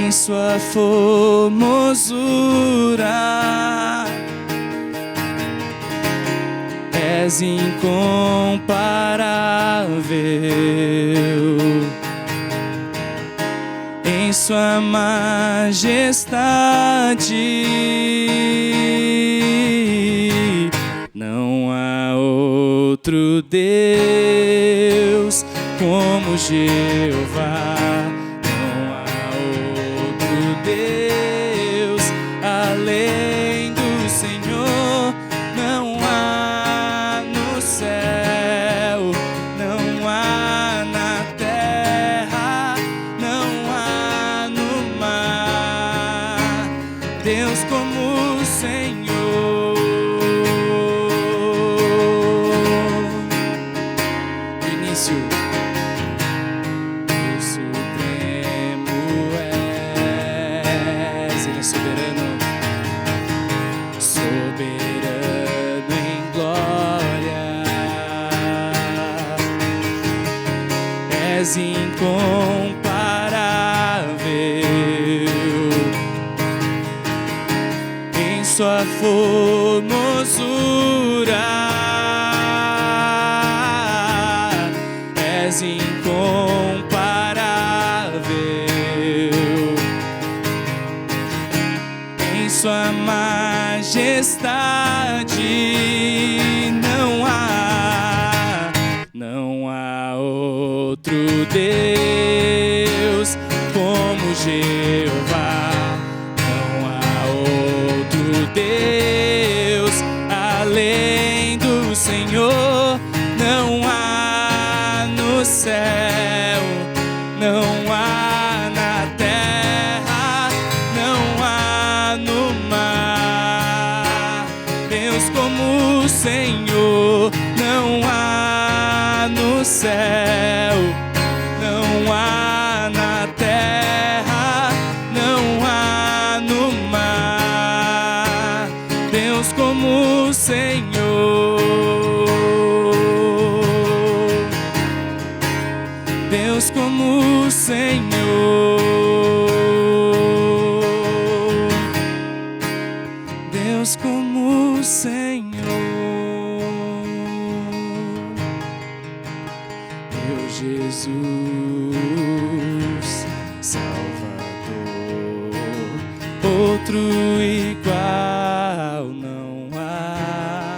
em sua formosura. És incomparável em sua majestade. Não há outro Deus como Jeová. Não há outro Deus além do Senhor. Não há no céu, não há na terra, não há no mar Deus como o Senhor. No início, o Supremo és, Ele é soberano, soberano em glória. És incomparável em sua formosura. És incomparável em sua majestade. Não há outro Deus como Jeová. Não há outro Deus além do Senhor. Não há no céu, não há na terra, não há no mar Deus como o Senhor. Não há no céu, não há na terra, não há no mar Deus como o Senhor. Deus como o Senhor. Deus como o Senhor. Meu Jesus, Salvador, outro igual não há.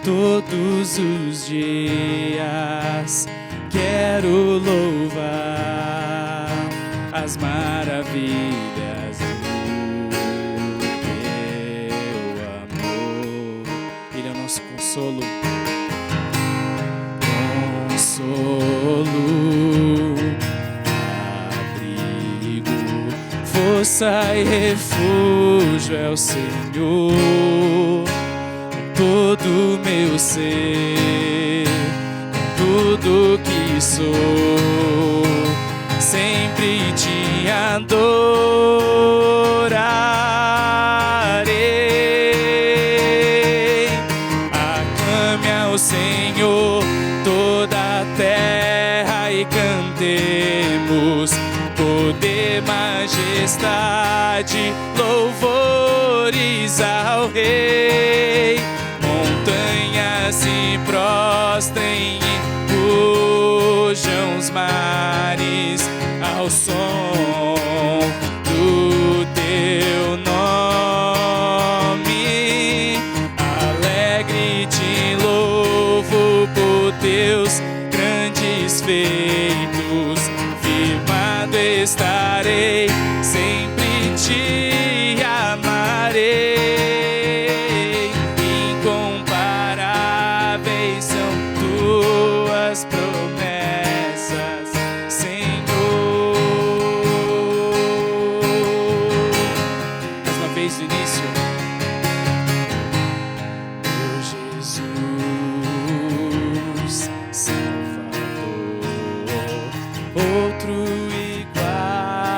Todos os dias quero louvar as maravilhas do teu amor. Ele é o nosso consolo. Consolo, abrigo, força e refúgio é o Senhor. Com todo meu ser, com tudo que sou, sempre te adorarei. Aclame ao Senhor toda a terra e cantemos poder, majestade, louvores ao Rei. Montanhas se prostrem e rujam os mares ao som do teu nome. Alegre te louvo por teus grandes feitos, firmado estarei, sempre te amarei. Incomparáveis são tuas promessas, Senhor. Mais uma vez no início. Meu Jesus, Salvador, outro igual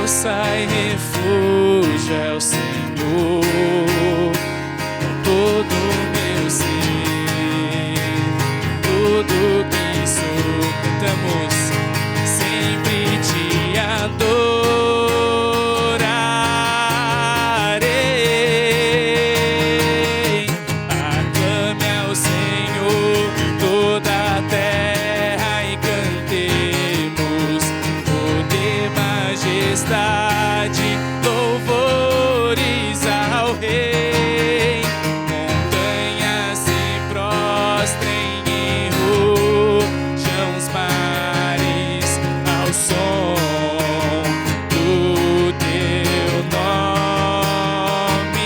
força e refúgio é o Senhor. Com todo o meu ser, tudo que sou, cantamos, sempre te adorarei. Aclame ao Senhor toda a terra e cantemos poder, majestade, louvores ao Rei. Montanhas se prostrem e rujam os mares ao som do teu nome.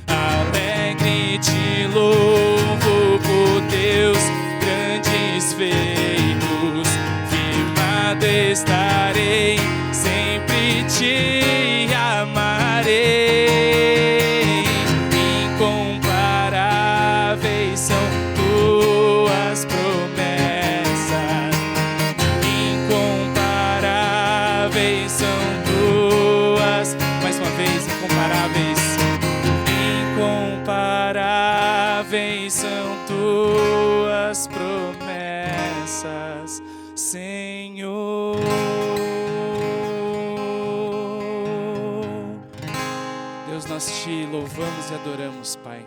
Alegre te louvo por teus grandes feitos. Firmado estarei, sempre te amarei. Incomparáveis são tuas promessas. Incomparáveis são tuas, mais uma vez, incomparáveis. Incomparáveis são tuas promessas, Senhor. Deus, nós te louvamos e adoramos, Pai.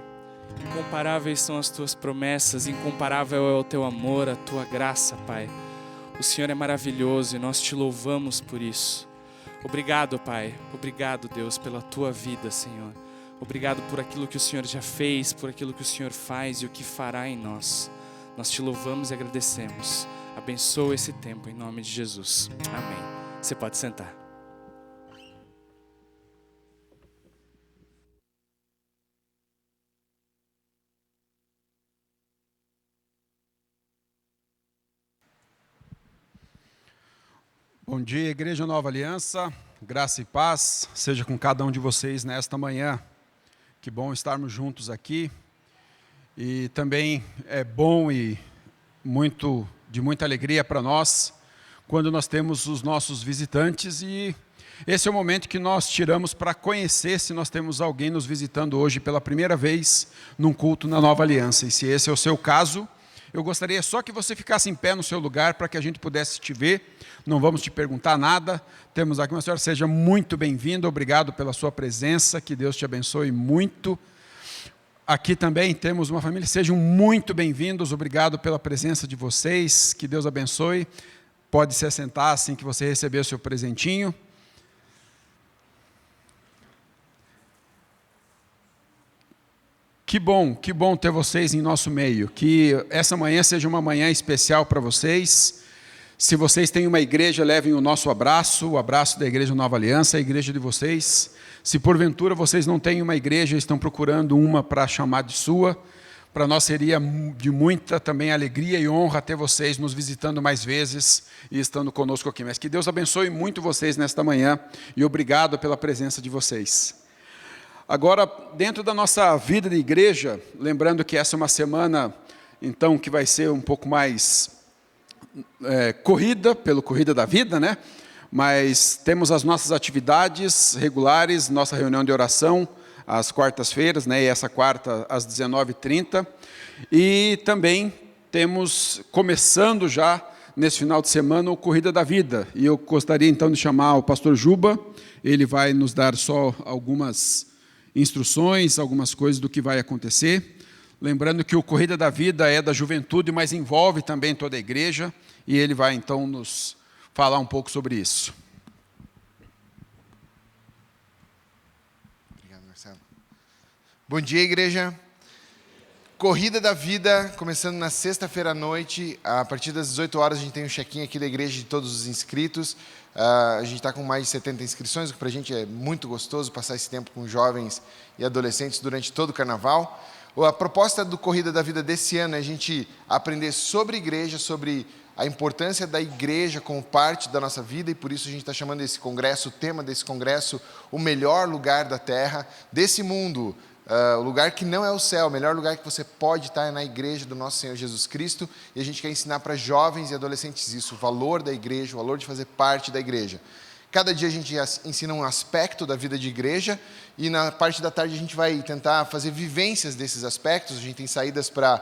Incomparáveis são as tuas promessas, incomparável é o teu amor, a tua graça, Pai. O Senhor é maravilhoso e nós te louvamos por isso. Obrigado, Pai. Obrigado, Deus, pela tua vida, Senhor. Obrigado por aquilo que o Senhor já fez, por aquilo que o Senhor faz e o que fará em nós. Nós te louvamos e agradecemos. Abençoa esse tempo em nome de Jesus. Amém. Você pode sentar. Bom dia, Igreja Nova Aliança, graça e paz seja com cada um de vocês nesta manhã. Que bom estarmos juntos aqui, e também é bom e de muita alegria para nós, quando nós temos os nossos visitantes, e esse é o momento que nós tiramos para conhecer se nós temos alguém nos visitando hoje pela primeira vez num culto na Nova Aliança, e se esse é o seu caso, eu gostaria só que você ficasse em pé no seu lugar para que a gente pudesse te ver. Não vamos te perguntar nada. Temos aqui uma senhora, seja muito bem-vinda, obrigado pela sua presença, que Deus te abençoe muito. Aqui também temos uma família, sejam muito bem-vindos, obrigado pela presença de vocês, que Deus abençoe. Pode se assentar assim que você receber o seu presentinho. Que bom ter vocês em nosso meio, que essa manhã seja uma manhã especial para vocês. Se vocês têm uma igreja, levem o nosso abraço, o abraço da Igreja Nova Aliança, a igreja de vocês. Se porventura vocês não têm uma igreja, estão procurando uma para chamar de sua, para nós seria de muita também alegria e honra ter vocês nos visitando mais vezes e estando conosco aqui. Mas que Deus abençoe muito vocês nesta manhã e obrigado pela presença de vocês. Agora, dentro da nossa vida de igreja, lembrando que essa é uma semana, então, que vai ser um pouco mais corrida da vida, né? Mas temos as nossas atividades regulares, nossa reunião de oração, às quartas-feiras, né? E essa quarta, às 19h30. E também temos, começando já, nesse final de semana, o Corrida da Vida. E eu gostaria, então, de chamar o pastor Juba. Ele vai nos dar só algumas instruções, algumas coisas do que vai acontecer. Lembrando que o Corrida da Vida é da juventude, mas envolve também toda a igreja, e ele vai então nos falar um pouco sobre isso. Obrigado, Marcelo. Bom dia, igreja. Corrida da Vida, começando na sexta-feira à noite, a partir das 18 horas a gente tem um check-in aqui da igreja de todos os inscritos. A gente está com mais de 70 inscrições, o que para a gente é muito gostoso passar esse tempo com jovens e adolescentes durante todo o carnaval. A proposta do Corrida da Vida desse ano é a gente aprender sobre igreja, sobre a importância da igreja como parte da nossa vida, e por isso a gente está chamando esse congresso, o tema desse congresso, o melhor lugar da terra, desse mundo, o lugar que não é o céu, o melhor lugar que você pode estar é na igreja do nosso Senhor Jesus Cristo, e a gente quer ensinar para jovens e adolescentes isso, o valor da igreja, o valor de fazer parte da igreja. Cada dia a gente ensina um aspecto da vida de igreja e na parte da tarde a gente vai tentar fazer vivências desses aspectos. A gente tem saídas para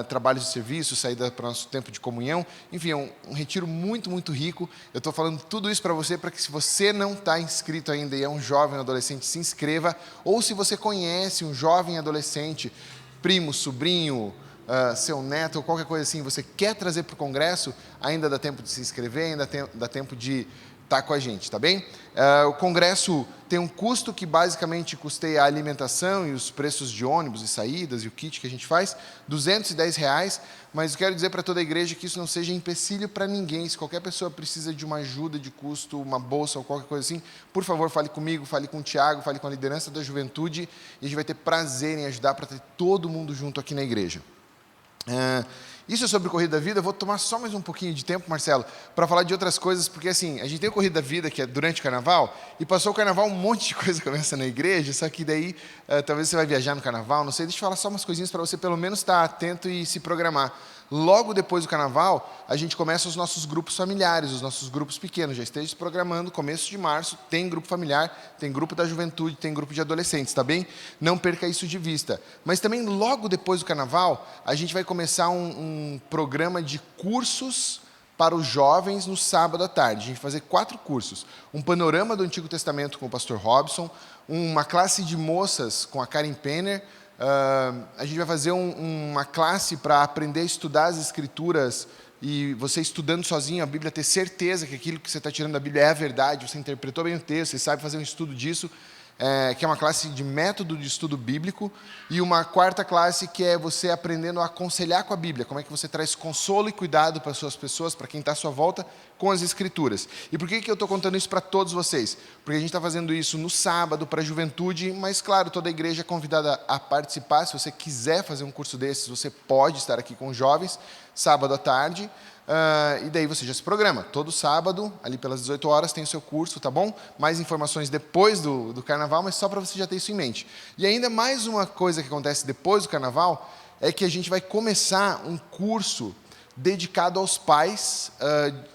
trabalhos de serviço, saída para o nosso tempo de comunhão. Enfim, é um retiro muito, muito rico. Eu estou falando tudo isso para você, para que se você não está inscrito ainda e é um jovem adolescente, se inscreva. Ou se você conhece um jovem adolescente, primo, sobrinho, seu neto ou qualquer coisa assim, você quer trazer para o congresso, ainda dá tempo de se inscrever, ainda dá tempo de estar com a gente, tá bem? O congresso tem um custo que basicamente custeia a alimentação e os preços de ônibus e saídas e o kit que a gente faz, R$210, mas eu quero dizer para toda a igreja que isso não seja empecilho para ninguém. Se qualquer pessoa precisa de uma ajuda de custo, uma bolsa ou qualquer coisa assim, por favor, fale comigo, fale com o Tiago, fale com a liderança da juventude e a gente vai ter prazer em ajudar para ter todo mundo junto aqui na igreja. Isso é sobre Corrida da Vida. Eu vou tomar só mais um pouquinho de tempo, Marcelo, para falar de outras coisas, porque assim, a gente tem o Corrida da Vida, que é durante o Carnaval, e passou o Carnaval, um monte de coisa começa na igreja, só que daí, talvez você vai viajar no Carnaval, não sei, deixa eu falar só umas coisinhas para você pelo menos estar atento e se programar. Logo depois do Carnaval, a gente começa os nossos grupos familiares, os nossos grupos pequenos. Já esteja se programando, começo de março, tem grupo familiar, tem grupo da juventude, tem grupo de adolescentes, tá bem? Não perca isso de vista. Mas também, logo depois do Carnaval, a gente vai começar um programa de cursos para os jovens no sábado à tarde. A gente vai fazer 4 cursos. Um panorama do Antigo Testamento com o pastor Robson, uma classe de moças com a Karen Penner, a gente vai fazer uma classe para aprender a estudar as Escrituras e você estudando sozinho a Bíblia, ter certeza que aquilo que você está tirando da Bíblia é a verdade, você interpretou bem o texto, você sabe fazer um estudo disso, que é uma classe de método de estudo bíblico, e uma 4ª classe que é você aprendendo a aconselhar com a Bíblia, como é que você traz consolo e cuidado para as suas pessoas, para quem está à sua volta, com as Escrituras. E por que eu estou contando isso para todos vocês? Porque a gente está fazendo isso no sábado para a juventude, mas claro, toda a igreja é convidada a participar. Se você quiser fazer um curso desses, você pode estar aqui com os jovens, sábado à tarde, e daí você já se programa. Todo sábado, ali pelas 18 horas, tem o seu curso, tá bom? Mais informações depois do Carnaval, mas só para você já ter isso em mente. E ainda mais uma coisa que acontece depois do Carnaval, é que a gente vai começar um curso dedicado aos pais,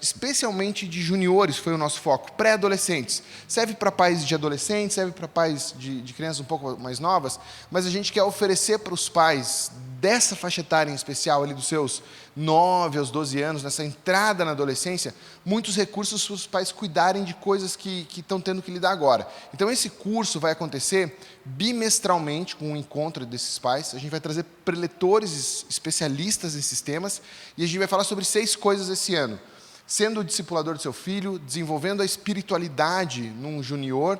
especialmente de juniores, foi o nosso foco, pré-adolescentes. Serve para pais de adolescentes, serve para pais de crianças um pouco mais novas, mas a gente quer oferecer para os pais dessa faixa etária em especial, ali dos seus 9 aos 12 anos, nessa entrada na adolescência, muitos recursos para os pais cuidarem de coisas que estão tendo que lidar agora. Então, esse curso vai acontecer bimestralmente, com um encontro desses pais. A gente vai trazer preletores especialistas em sistemas e a gente vai falar sobre 6 coisas esse ano. Sendo o discipulador do seu filho, desenvolvendo a espiritualidade num junior,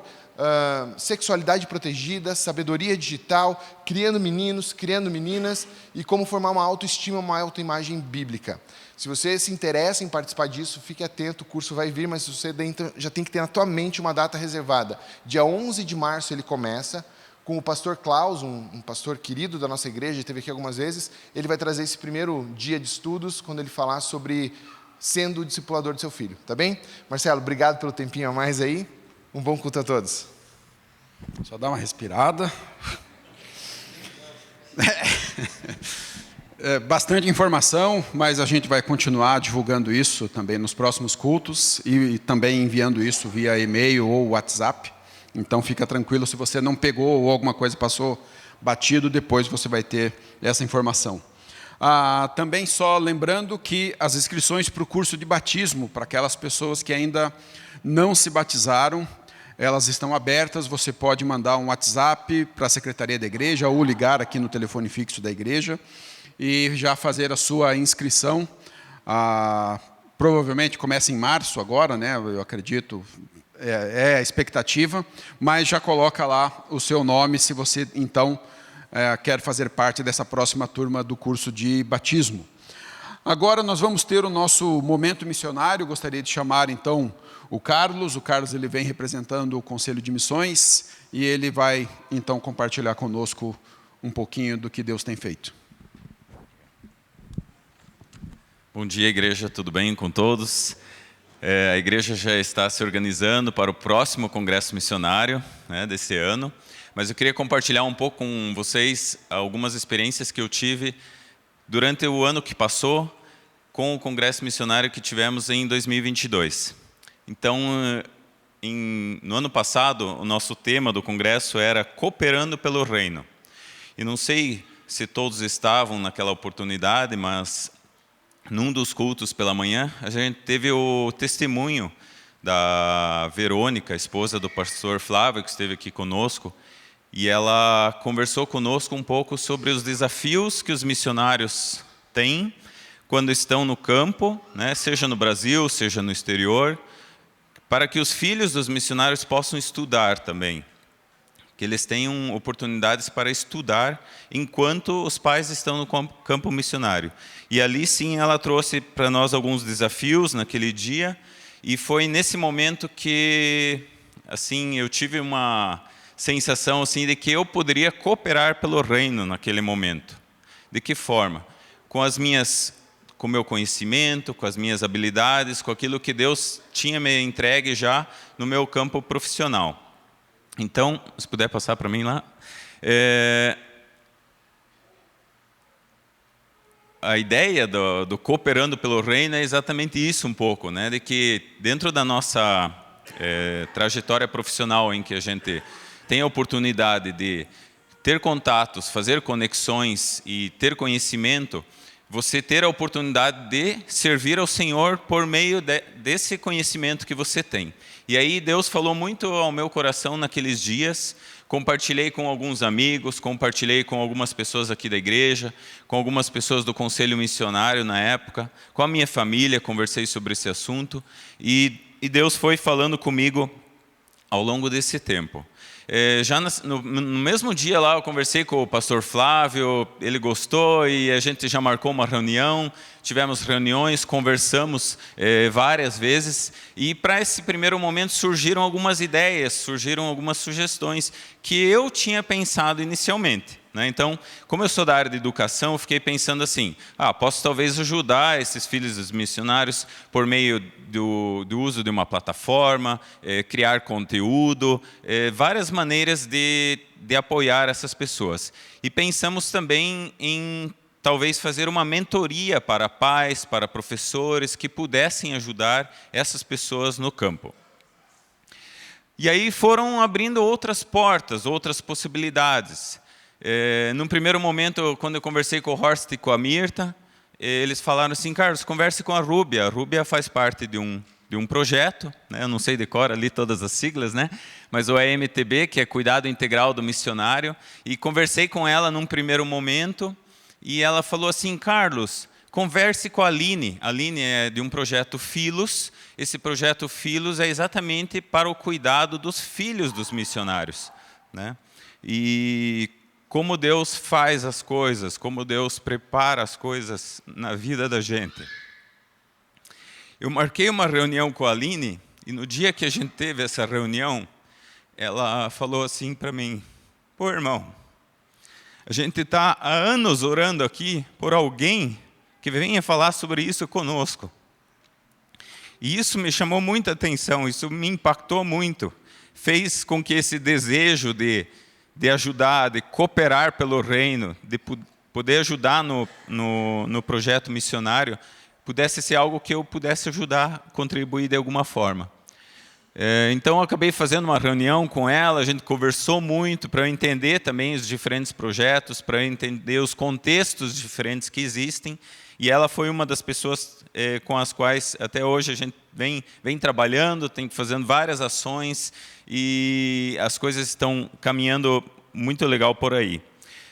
sexualidade protegida, sabedoria digital, criando meninos, criando meninas e como formar uma autoestima, uma autoimagem bíblica. Se você se interessa em participar disso, fique atento, o curso vai vir, mas você já tem que ter na tua mente uma data reservada. Dia 11 de março ele começa, com o pastor Klaus, um pastor querido da nossa igreja, esteve aqui algumas vezes. Ele vai trazer esse primeiro dia de estudos, quando ele falar sobre sendo o discipulador do seu filho, tá bem? Marcelo, obrigado pelo tempinho a mais aí. Um bom culto a todos. Só dá uma respirada. Bastante informação, mas a gente vai continuar divulgando isso também nos próximos cultos e também enviando isso via e-mail ou WhatsApp. Então fica tranquilo, se você não pegou ou alguma coisa passou batido, depois você vai ter essa informação. Também só lembrando que as inscrições para o curso de batismo, para aquelas pessoas que ainda não se batizaram, elas estão abertas. Você pode mandar um WhatsApp para a secretaria da igreja ou ligar aqui no telefone fixo da igreja e já fazer a sua inscrição. Provavelmente começa em março agora, né? Eu acredito, é a expectativa, mas já coloca lá o seu nome se você então quer fazer parte dessa próxima turma do curso de batismo. Agora nós vamos ter o nosso momento missionário. Gostaria de chamar então o Carlos. O Carlos ele vem representando o Conselho de Missões e ele vai então compartilhar conosco um pouquinho do que Deus tem feito. Bom dia, igreja, tudo bem com todos? A igreja já está se organizando para o próximo congresso missionário, né, desse ano, mas eu queria compartilhar um pouco com vocês algumas experiências que eu tive durante o ano que passou com o congresso missionário que tivemos em 2022. Então, no ano passado, o nosso tema do congresso era Cooperando pelo Reino. E não sei se todos estavam naquela oportunidade, mas num dos cultos pela manhã, a gente teve o testemunho da Verônica, esposa do pastor Flávio, que esteve aqui conosco, e ela conversou conosco um pouco sobre os desafios que os missionários têm quando estão no campo, né, seja no Brasil, seja no exterior, para que os filhos dos missionários possam estudar também, que eles tenham oportunidades para estudar enquanto os pais estão no campo missionário. E ali sim ela trouxe para nós alguns desafios naquele dia, e foi nesse momento que assim eu tive uma sensação assim de que eu poderia cooperar pelo reino naquele momento. De que forma? Com o meu conhecimento, com as minhas habilidades, com aquilo que Deus tinha me entregue já no meu campo profissional. Então, se puder passar para mim lá. A ideia do Cooperando pelo Reino é exatamente isso um pouco, né? De que dentro da nossa trajetória profissional em que a gente tem a oportunidade de ter contatos, fazer conexões e ter conhecimento, você ter a oportunidade de servir ao Senhor por meio desse conhecimento que você tem. E aí Deus falou muito ao meu coração naqueles dias, compartilhei com alguns amigos, compartilhei com algumas pessoas aqui da igreja, com algumas pessoas do conselho missionário na época, com a minha família, conversei sobre esse assunto, e Deus foi falando comigo ao longo desse tempo. Já no mesmo dia lá eu conversei com o pastor Flávio, ele gostou e a gente já marcou uma reunião, tivemos reuniões, conversamos várias vezes, e para esse primeiro momento surgiram algumas ideias, surgiram algumas sugestões que eu tinha pensado inicialmente. Então, como eu sou da área de educação, eu fiquei pensando assim, posso talvez ajudar esses filhos dos missionários por meio do uso de uma plataforma, criar conteúdo, várias maneiras de apoiar essas pessoas. E pensamos também em talvez fazer uma mentoria para pais, para professores, que pudessem ajudar essas pessoas no campo. E aí foram abrindo outras portas, outras possibilidades. Num primeiro momento, quando eu conversei com o Horst e com a Mirta, eles falaram assim, Carlos, converse com a Rúbia. A Rúbia faz parte de um projeto, né? Eu não sei decorar ali todas as siglas, né? Mas o EMTB, que é Cuidado Integral do Missionário, e conversei com ela num primeiro momento, e ela falou assim, Carlos, converse com a Aline. A Aline é de um projeto Filos. Esse projeto Filos é exatamente para o cuidado dos filhos dos missionários, né? E como Deus faz as coisas, como Deus prepara as coisas na vida da gente. Eu marquei uma reunião com a Aline, e no dia que a gente teve essa reunião, ela falou assim para mim, irmão, a gente está há anos orando aqui por alguém que venha falar sobre isso conosco. E isso me chamou muita atenção, isso me impactou muito, fez com que esse desejo de ajudar, de cooperar pelo reino, de poder ajudar no projeto missionário, pudesse ser algo que eu pudesse ajudar, contribuir de alguma forma. Então, eu acabei fazendo uma reunião com ela, a gente conversou muito para eu entender também os diferentes projetos, para eu entender os contextos diferentes que existem, e ela foi uma das pessoas com as quais até hoje a gente vem trabalhando, tem fazendo várias ações, e as coisas estão caminhando muito legal por aí.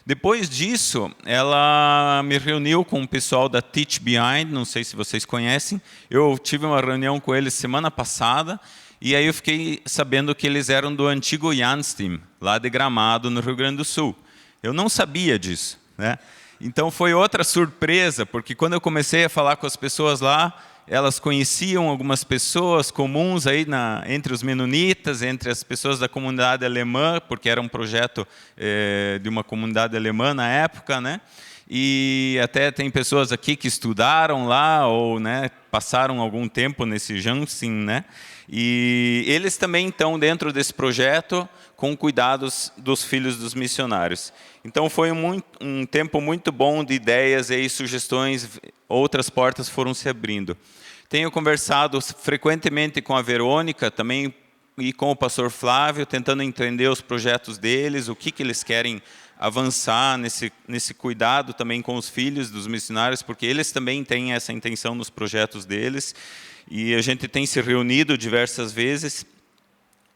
Depois disso, ela me reuniu com o pessoal da Teach Behind, não sei se vocês conhecem, eu tive uma reunião com eles semana passada, e aí eu fiquei sabendo que eles eram do antigo Janstein, lá de Gramado, no Rio Grande do Sul. Eu não sabia disso, né? Então foi outra surpresa, porque quando eu comecei a falar com as pessoas lá, elas conheciam algumas pessoas comuns aí entre os menonitas, entre as pessoas da comunidade alemã, porque era um projeto de uma comunidade alemã na época, né? E até tem pessoas aqui que estudaram lá ou, né, passaram algum tempo nesse Janstein, né? E eles também estão dentro desse projeto com cuidados dos filhos dos missionários. Então foi um tempo muito bom de ideias e sugestões, outras portas foram se abrindo. Tenho conversado frequentemente com a Verônica, também e com o pastor Flávio, tentando entender os projetos deles, o que eles querem avançar nesse cuidado também com os filhos dos missionários, porque eles também têm essa intenção nos projetos deles. E a gente tem se reunido diversas vezes,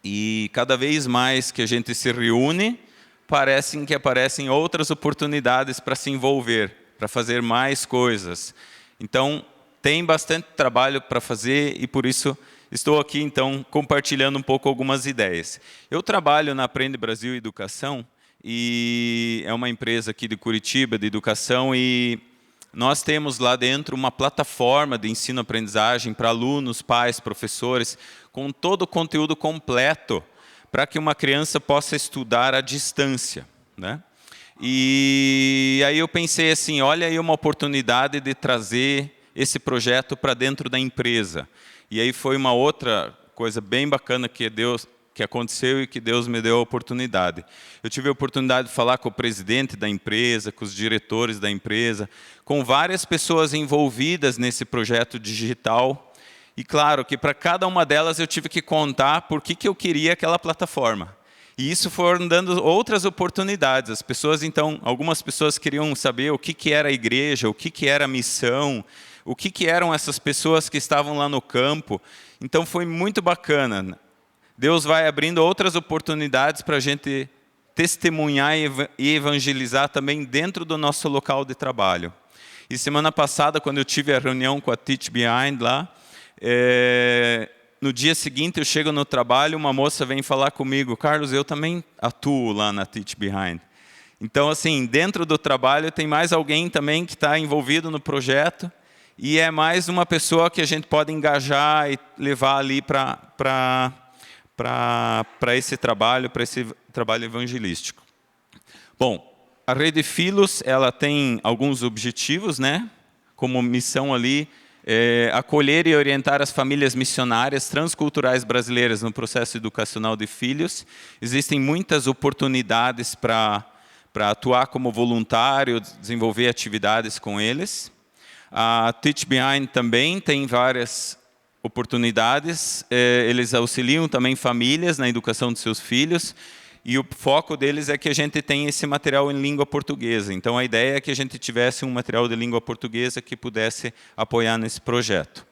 e cada vez mais que a gente se reúne, parecem que aparecem outras oportunidades para se envolver, para fazer mais coisas. Então, tem bastante trabalho para fazer, e por isso estou aqui, então, compartilhando um pouco algumas ideias. Eu trabalho na Aprende Brasil Educação, e é uma empresa aqui de Curitiba, de educação, e nós temos lá dentro uma plataforma de ensino-aprendizagem para alunos, pais, professores, com todo o conteúdo completo, para que uma criança possa estudar à distância, né? E aí eu pensei assim, olha aí uma oportunidade de trazer esse projeto para dentro da empresa. E aí foi uma outra coisa bem bacana que aconteceu e que Deus me deu a oportunidade. Eu tive a oportunidade de falar com o presidente da empresa, com os diretores da empresa, com várias pessoas envolvidas nesse projeto digital. E claro que para cada uma delas eu tive que contar por que eu queria aquela plataforma. E isso foram dando outras oportunidades. As pessoas, então, algumas pessoas queriam saber o que era a igreja, o que era a missão, o que eram essas pessoas que estavam lá no campo. Então foi muito bacana. Deus vai abrindo outras oportunidades para a gente testemunhar e evangelizar também dentro do nosso local de trabalho. E semana passada, quando eu tive a reunião com a Teach Behind lá, no dia seguinte eu chego no trabalho, uma moça vem falar comigo, Carlos, eu também atuo lá na Teach Behind. Então, assim, dentro do trabalho tem mais alguém também que está envolvido no projeto, e é mais uma pessoa que a gente pode engajar e levar ali para esse trabalho evangelístico. Bom, a Rede Filos, ela tem alguns objetivos, né? Como missão ali, acolher e orientar as famílias missionárias transculturais brasileiras no processo educacional de filhos. Existem muitas oportunidades para atuar como voluntário, desenvolver atividades com eles. A Teach Behind também tem várias oportunidades, eles auxiliam também famílias na educação de seus filhos, e o foco deles é que a gente tem esse material em língua portuguesa. Então, a ideia é que a gente tivesse um material de língua portuguesa que pudesse apoiar nesse projeto.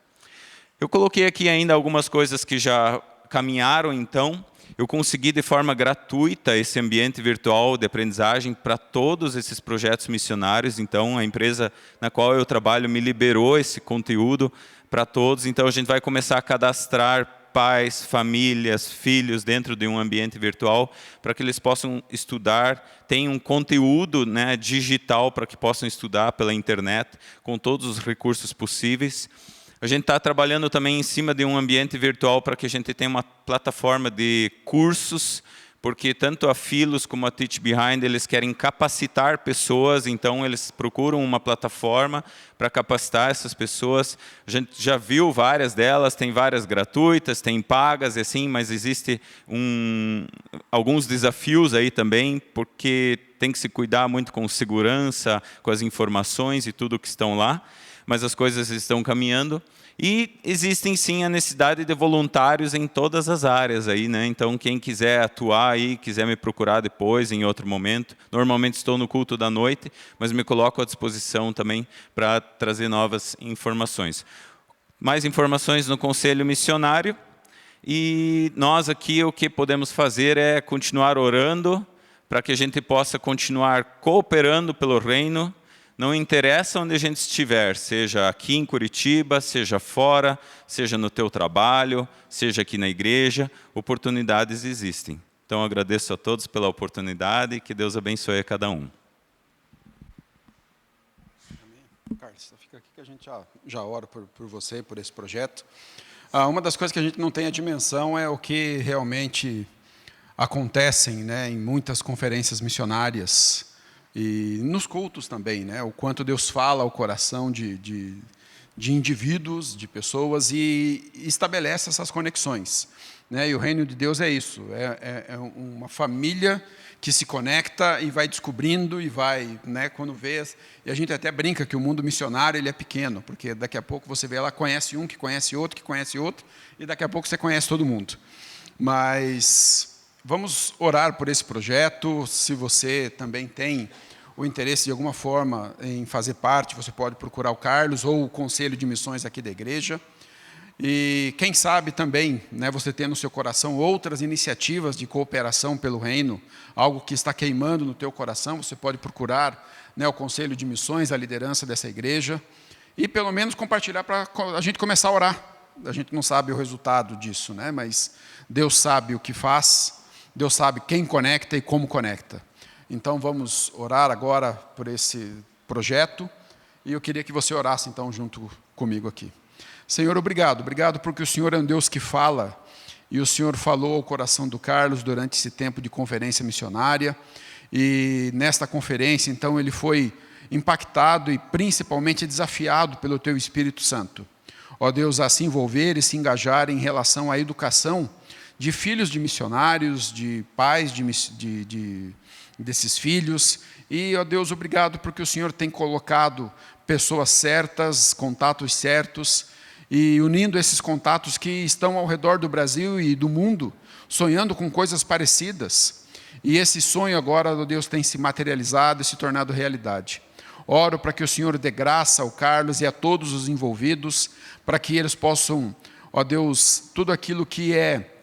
Eu coloquei aqui ainda algumas coisas que já caminharam, então. Eu consegui de forma gratuita esse ambiente virtual de aprendizagem para todos esses projetos missionários. Então, a empresa na qual eu trabalho me liberou esse conteúdo para todos. Então, a gente vai começar a cadastrar pais, famílias, filhos dentro de um ambiente virtual para que eles possam estudar. Tem um conteúdo, né, digital para que possam estudar pela internet com todos os recursos possíveis. A gente está trabalhando também em cima de um ambiente virtual para que a gente tenha uma plataforma de cursos, porque tanto a Filos como a Teach Behind, eles querem capacitar pessoas, então eles procuram uma plataforma para capacitar essas pessoas. A gente já viu várias delas, tem várias gratuitas, tem pagas, e assim, mas existe alguns desafios aí também, porque tem que se cuidar muito com segurança, com as informações e tudo que estão lá, mas as coisas estão caminhando. E existem sim a necessidade de voluntários em todas as áreas aí, né? Então quem quiser atuar aí, quiser me procurar depois em outro momento. Normalmente estou no culto da noite, mas me coloco à disposição também para trazer novas informações. Mais informações no Conselho Missionário. E nós aqui o que podemos fazer é continuar orando para que a gente possa continuar cooperando pelo reino. Não interessa onde a gente estiver, seja aqui em Curitiba, seja fora, seja no teu trabalho, seja aqui na igreja, oportunidades existem. Então, agradeço a todos pela oportunidade e que Deus abençoe a cada um. Carlos, fica aqui que a gente já ora por você e por esse projeto. Uma das coisas que a gente não tem a dimensão é o que realmente acontecem, né, em muitas conferências missionárias, e nos cultos também, né? O quanto Deus fala ao coração de indivíduos, de pessoas, e estabelece essas conexões, né? E o reino de Deus é isso, é uma família que se conecta e vai descobrindo e vai, né, quando vê, e a gente até brinca que o mundo missionário ele é pequeno, porque daqui a pouco você vê lá, conhece um, que conhece outro, e daqui a pouco você conhece todo mundo. Mas vamos orar por esse projeto. Se você também tem o interesse de alguma forma em fazer parte, você pode procurar o Carlos ou o Conselho de Missões aqui da igreja. E quem sabe também, né, você ter no seu coração outras iniciativas de cooperação pelo reino, algo que está queimando no teu coração, você pode procurar, né, o Conselho de Missões, a liderança dessa igreja, e pelo menos compartilhar para a gente começar a orar. A gente não sabe o resultado disso, né, mas Deus sabe o que faz, Deus sabe quem conecta e como conecta. Então vamos orar agora por esse projeto, e eu queria que você orasse então junto comigo aqui. Senhor, obrigado porque o Senhor é um Deus que fala, e o Senhor falou ao coração do Carlos durante esse tempo de conferência missionária, e nesta conferência, então, ele foi impactado e principalmente desafiado pelo Teu Espírito Santo. Ó Deus, a se envolver e se engajar em relação à educação de filhos de missionários, de pais desses filhos, e, ó Deus, obrigado porque o Senhor tem colocado pessoas certas, contatos certos, e unindo esses contatos que estão ao redor do Brasil e do mundo, sonhando com coisas parecidas. E esse sonho agora, ó Deus, tem se materializado e se tornado realidade. Oro para que o Senhor dê graça ao Carlos e a todos os envolvidos, para que eles possam, ó Deus, tudo aquilo que é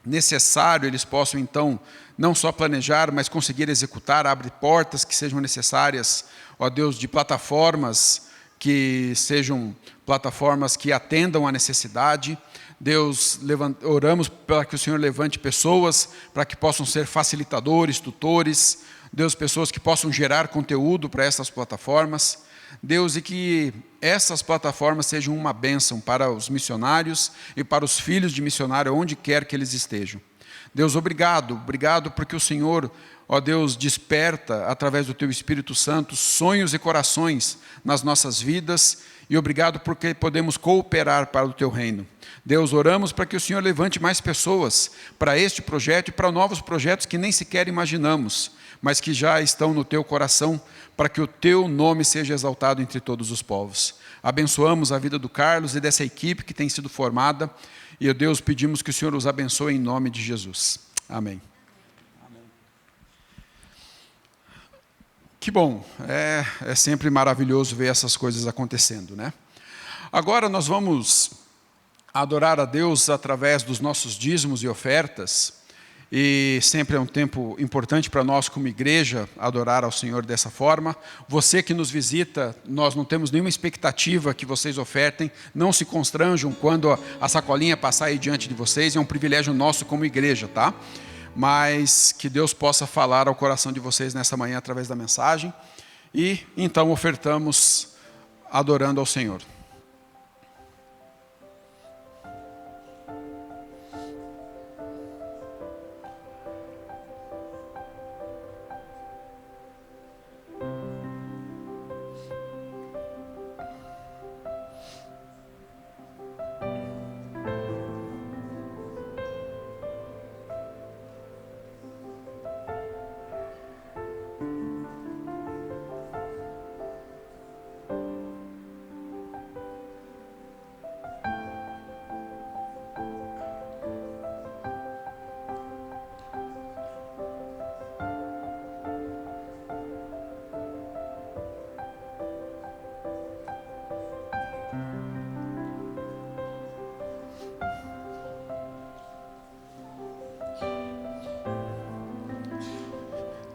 necessário, eles possam então, não só planejar, mas conseguir executar, abre portas que sejam necessárias, ó Deus, de plataformas que sejam plataformas que atendam à necessidade. Deus, oramos para que o Senhor levante pessoas para que possam ser facilitadores, tutores. Deus, pessoas que possam gerar conteúdo para essas plataformas. Deus, e que essas plataformas sejam uma bênção para os missionários e para os filhos de missionário, onde quer que eles estejam. Deus, obrigado porque o Senhor, ó Deus, desperta através do Teu Espírito Santo sonhos e corações nas nossas vidas, e obrigado porque podemos cooperar para o Teu reino. Deus, oramos para que o Senhor levante mais pessoas para este projeto e para novos projetos que nem sequer imaginamos, mas que já estão no Teu coração, para que o Teu nome seja exaltado entre todos os povos. Abençoamos a vida do Carlos e dessa equipe que tem sido formada, e, ó Deus, pedimos que o Senhor os abençoe em nome de Jesus. Amém. Que bom, é sempre maravilhoso ver essas coisas acontecendo, né? Agora nós vamos adorar a Deus através dos nossos dízimos e ofertas, e sempre é um tempo importante para nós como igreja adorar ao Senhor dessa forma. Você que nos visita, nós não temos nenhuma expectativa que vocês ofertem, não se constranjam quando a sacolinha passar aí diante de vocês, é um privilégio nosso como igreja, tá? Mas que Deus possa falar ao coração de vocês nessa manhã através da mensagem, e então ofertamos adorando ao Senhor.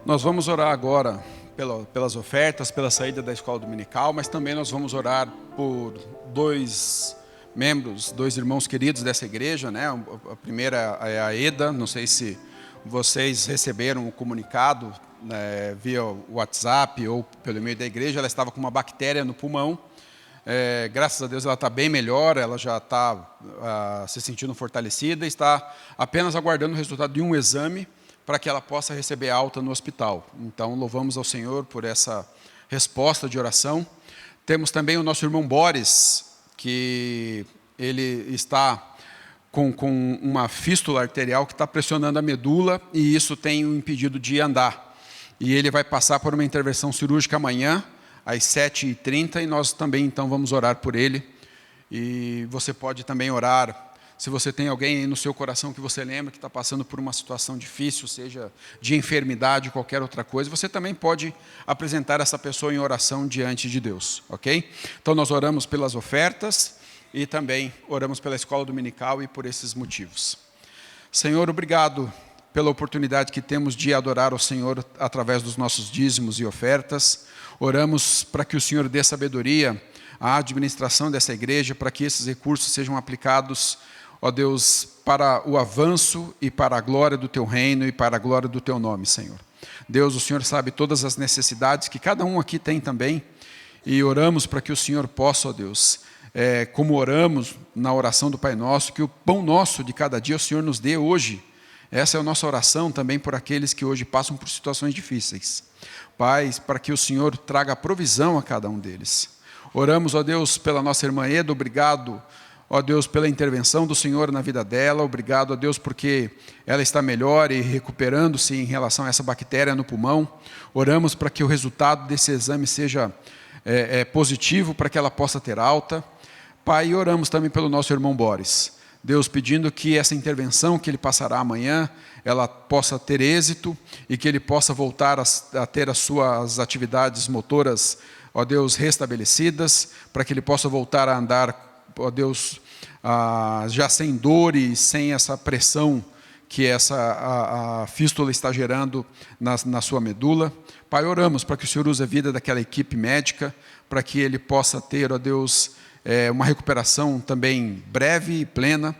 Nós vamos orar agora pelas ofertas, pela saída da escola dominical, mas também nós vamos orar por dois irmãos queridos dessa igreja, né? A primeira é a Eda, não sei se vocês receberam o comunicado, né, via WhatsApp ou pelo e-mail da igreja. Ela estava com uma bactéria no pulmão, graças a Deus ela está bem melhor, ela já está se sentindo fortalecida, está apenas aguardando o resultado de um exame, para que ela possa receber alta no hospital. Então, louvamos ao Senhor por essa resposta de oração. Temos também o nosso irmão Boris, que ele está com uma fístula arterial que está pressionando a medula, e isso tem o impedido de andar. E ele vai passar por uma intervenção cirúrgica amanhã, às 7h30, e nós também, então, vamos orar por ele. E você pode também orar, Se você tem alguém aí no seu coração que você lembra que está passando por uma situação difícil, seja de enfermidade, qualquer outra coisa, você também pode apresentar essa pessoa em oração diante de Deus, ok? Então nós oramos pelas ofertas e também oramos pela escola dominical e por esses motivos. Senhor, obrigado pela oportunidade que temos de adorar ao Senhor através dos nossos dízimos e ofertas. Oramos para que o Senhor dê sabedoria à administração dessa igreja, para que esses recursos sejam aplicados, ó Deus, para o avanço e para a glória do Teu reino e para a glória do Teu nome, Senhor. Deus, o Senhor sabe todas as necessidades que cada um aqui tem também, e oramos para que o Senhor possa, ó Deus, como oramos na oração do Pai Nosso, que o pão nosso de cada dia o Senhor nos dê hoje. Essa é a nossa oração também por aqueles que hoje passam por situações difíceis. Pai, para que o Senhor traga provisão a cada um deles. Oramos, ó Deus, pela nossa irmã Eda, obrigado, ó Deus, pela intervenção do Senhor na vida dela, obrigado, ó Deus, porque ela está melhor e recuperando-se em relação a essa bactéria no pulmão. Oramos para que o resultado desse exame seja positivo, para que ela possa ter alta. Pai, oramos também pelo nosso irmão Boris. Deus, pedindo que essa intervenção que ele passará amanhã, ela possa ter êxito e que ele possa voltar a ter as suas atividades motoras, ó Deus, restabelecidas, para que ele possa voltar a andar, ó Deus, já sem dor e sem essa pressão que a fístula está gerando na sua medula. Pai, oramos para que o Senhor use a vida daquela equipe médica, para que ele possa ter, ó Deus, uma recuperação também breve e plena.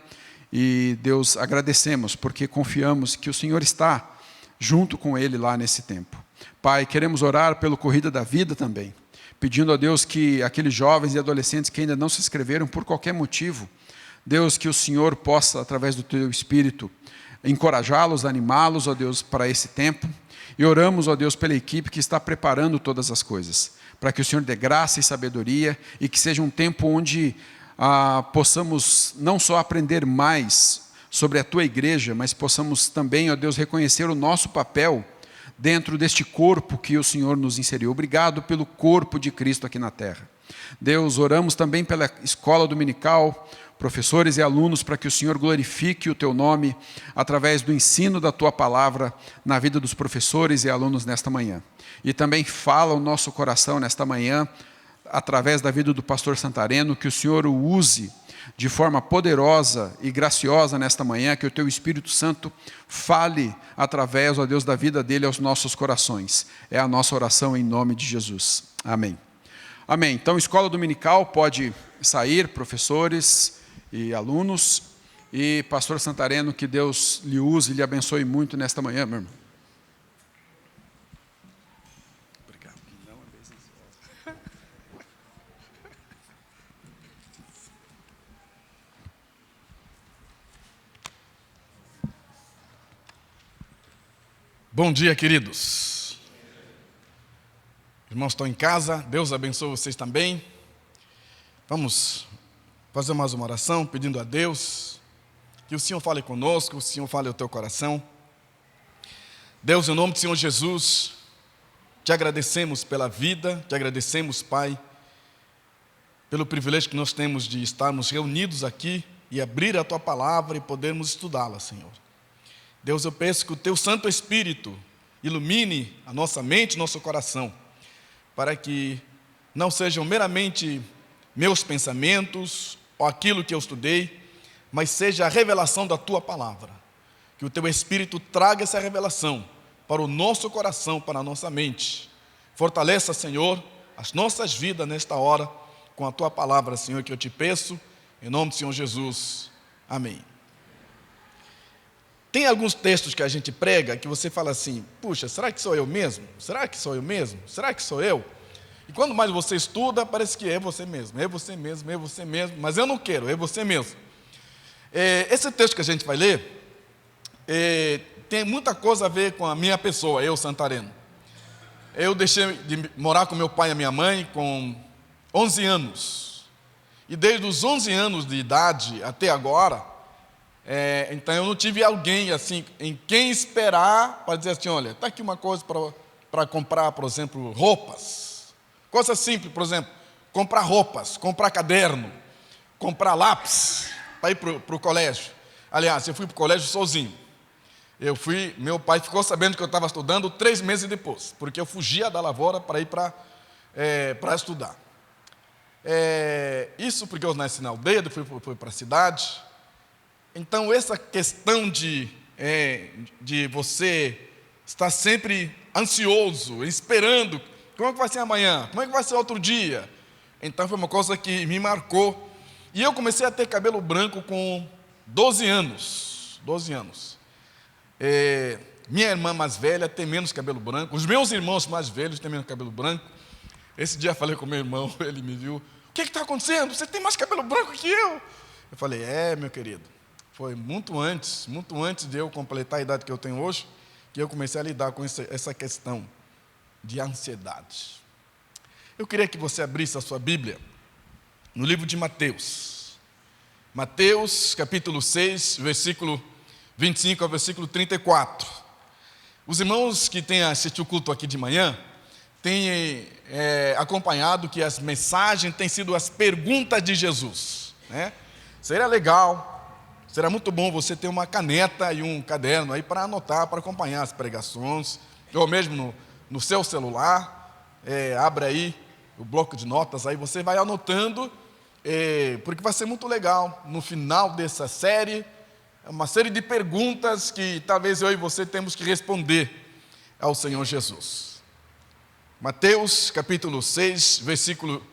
E Deus, agradecemos porque confiamos que o Senhor está junto com ele lá nesse tempo. Pai, queremos orar pelo Corrida da Vida também, pedindo a Deus que aqueles jovens e adolescentes que ainda não se inscreveram por qualquer motivo, Deus, que o Senhor possa, através do Teu Espírito, encorajá-los, animá-los, ó Deus, para esse tempo. E oramos, ó Deus, pela equipe que está preparando todas as coisas, para que o Senhor dê graça e sabedoria e que seja um tempo onde possamos não só aprender mais sobre a Tua igreja, mas possamos também, ó Deus, reconhecer o nosso papel dentro deste corpo que o Senhor nos inseriu. Obrigado pelo corpo de Cristo aqui na terra. Deus, oramos também pela escola dominical, professores e alunos, para que o Senhor glorifique o Teu nome através do ensino da Tua palavra na vida dos professores e alunos nesta manhã. E também fala o nosso coração nesta manhã, através da vida do pastor Santareno, que o Senhor o use de forma poderosa e graciosa nesta manhã, que o Teu Espírito Santo fale através, ó Deus, da vida dele aos nossos corações. É a nossa oração em nome de Jesus. Amém. Amém. Então, escola dominical pode sair, professores e alunos. E pastor Santareno, que Deus lhe use e lhe abençoe muito nesta manhã, meu irmão. Obrigado. Bom dia, queridos. Irmãos estão em casa, Deus abençoe vocês também. Vamos fazer mais uma oração pedindo a Deus que o Senhor fale conosco, que o Senhor fale ao teu coração. Deus, em nome do Senhor Jesus, te agradecemos pela vida, te agradecemos, Pai, pelo privilégio que nós temos de estarmos reunidos aqui e abrir a tua palavra e podermos estudá-la, Senhor. Deus, eu peço que o teu Santo Espírito ilumine a nossa mente, nosso coração, para que não sejam meramente meus pensamentos ou aquilo que eu estudei, mas seja a revelação da tua palavra. Que o teu Espírito traga essa revelação para o nosso coração, para a nossa mente. Fortaleça, Senhor, as nossas vidas nesta hora com a tua palavra, Senhor, que eu te peço, em nome do Senhor Jesus. Amém. Tem alguns textos que a gente prega que você fala assim, puxa, será que sou eu mesmo? Será que sou eu mesmo? Será que sou eu? E quando mais você estuda, parece que é você mesmo, é você mesmo, é você mesmo, mas eu não quero, é você mesmo. Esse texto que a gente vai ler, tem muita coisa a ver com a minha pessoa, eu, Santareno. Eu deixei de morar com meu pai e a minha mãe com 11 anos. E desde os 11 anos de idade até agora, então eu não tive alguém assim em quem esperar para dizer assim, olha, está aqui uma coisa para comprar, por exemplo, roupas. Coisa simples, por exemplo, comprar roupas, comprar caderno, comprar lápis, para ir para o colégio. Aliás, eu fui para o colégio sozinho. Meu pai ficou sabendo que eu estava estudando 3 meses depois, porque eu fugia da lavoura para ir para estudar. Isso porque eu nasci na aldeia, fui para a cidade. Então, essa questão de você estar sempre ansioso, esperando, como é que vai ser amanhã? Como é que vai ser outro dia? Então, foi uma coisa que me marcou. E eu comecei a ter cabelo branco com 12 anos. 12 anos. Minha irmã mais velha tem menos cabelo branco. Os meus irmãos mais velhos têm menos cabelo branco. Esse dia eu falei com meu irmão, ele me viu. O que está acontecendo? Você tem mais cabelo branco que eu. Eu falei, meu querido. Foi muito antes de eu completar a idade que eu tenho hoje, que eu comecei a lidar com essa questão de ansiedade. Eu queria que você abrisse a sua Bíblia no livro de Mateus. Mateus, capítulo 6, versículo 25 ao versículo 34. Os irmãos que têm assistido o culto aqui de manhã, têm acompanhado que as mensagens têm sido as perguntas de Jesus, né? Seria legal, será muito bom você ter uma caneta e um caderno aí para anotar, para acompanhar as pregações, ou mesmo no seu celular, abre aí o bloco de notas, aí você vai anotando, porque vai ser muito legal, no final dessa série, uma série de perguntas que talvez eu e você temos que responder ao Senhor Jesus. Mateus, capítulo 6, versículo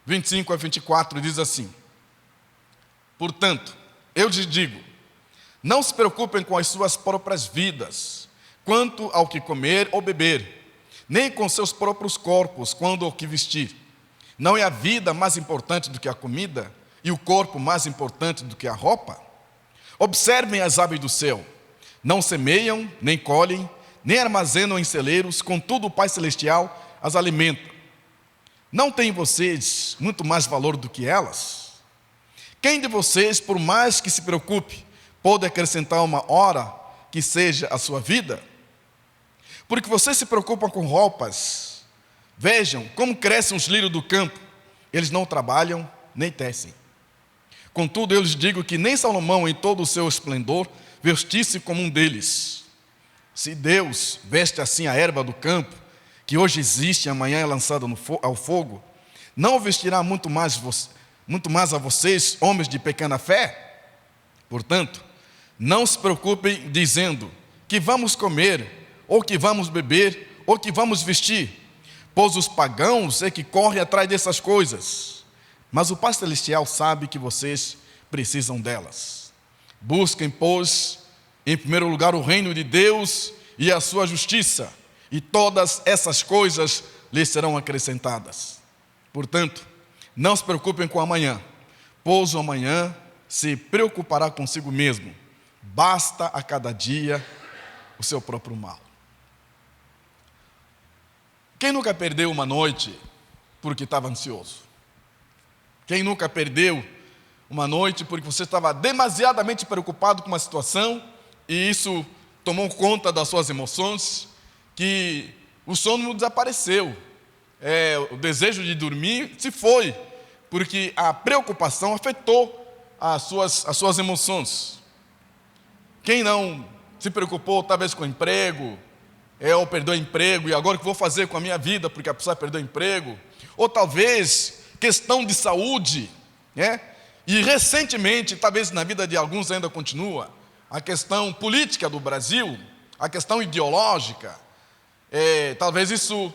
25 a 24, diz assim: portanto, eu lhes digo, não se preocupem com as suas próprias vidas, quanto ao que comer ou beber, nem com seus próprios corpos, quanto ao que vestir. Não é a vida mais importante do que a comida, e o corpo mais importante do que a roupa? Observem as aves do céu, não semeiam, nem colhem, nem armazenam em celeiros, contudo o Pai Celestial as alimenta. Não têm vocês muito mais valor do que elas? Quem de vocês, por mais que se preocupe, pode acrescentar uma hora que seja a sua vida? Porque vocês se preocupam com roupas. Vejam como crescem os lírios do campo, eles não trabalham nem tecem. Contudo, eu lhes digo que nem Salomão, em todo o seu esplendor, vestiu-se como um deles. Se Deus veste assim a erva do campo, que hoje existe e amanhã é lançada ao fogo, não vestirá muito mais a vocês, homens de pequena fé? Portanto, não se preocupem dizendo que vamos comer, ou que vamos beber, ou que vamos vestir, pois os pagãos é que correm atrás dessas coisas. Mas o Pai Celestial sabe que vocês precisam delas. Busquem, pois, em primeiro lugar o reino de Deus e a sua justiça, e todas essas coisas lhes serão acrescentadas. Portanto, não se preocupem com o amanhã, pois o amanhã se preocupará consigo mesmo. Basta a cada dia o seu próprio mal. Quem nunca perdeu uma noite porque estava ansioso? Quem nunca perdeu uma noite porque você estava demasiadamente preocupado com uma situação e isso tomou conta das suas emoções, que o sono desapareceu, o desejo de dormir se foi, porque a preocupação afetou as suas emoções. Quem não se preocupou talvez com o emprego, ou perdeu o emprego, e agora o que vou fazer com a minha vida porque a pessoa perdeu o emprego? Ou talvez questão de saúde, né? E recentemente, talvez na vida de alguns ainda continua, a questão política do Brasil, a questão ideológica, talvez isso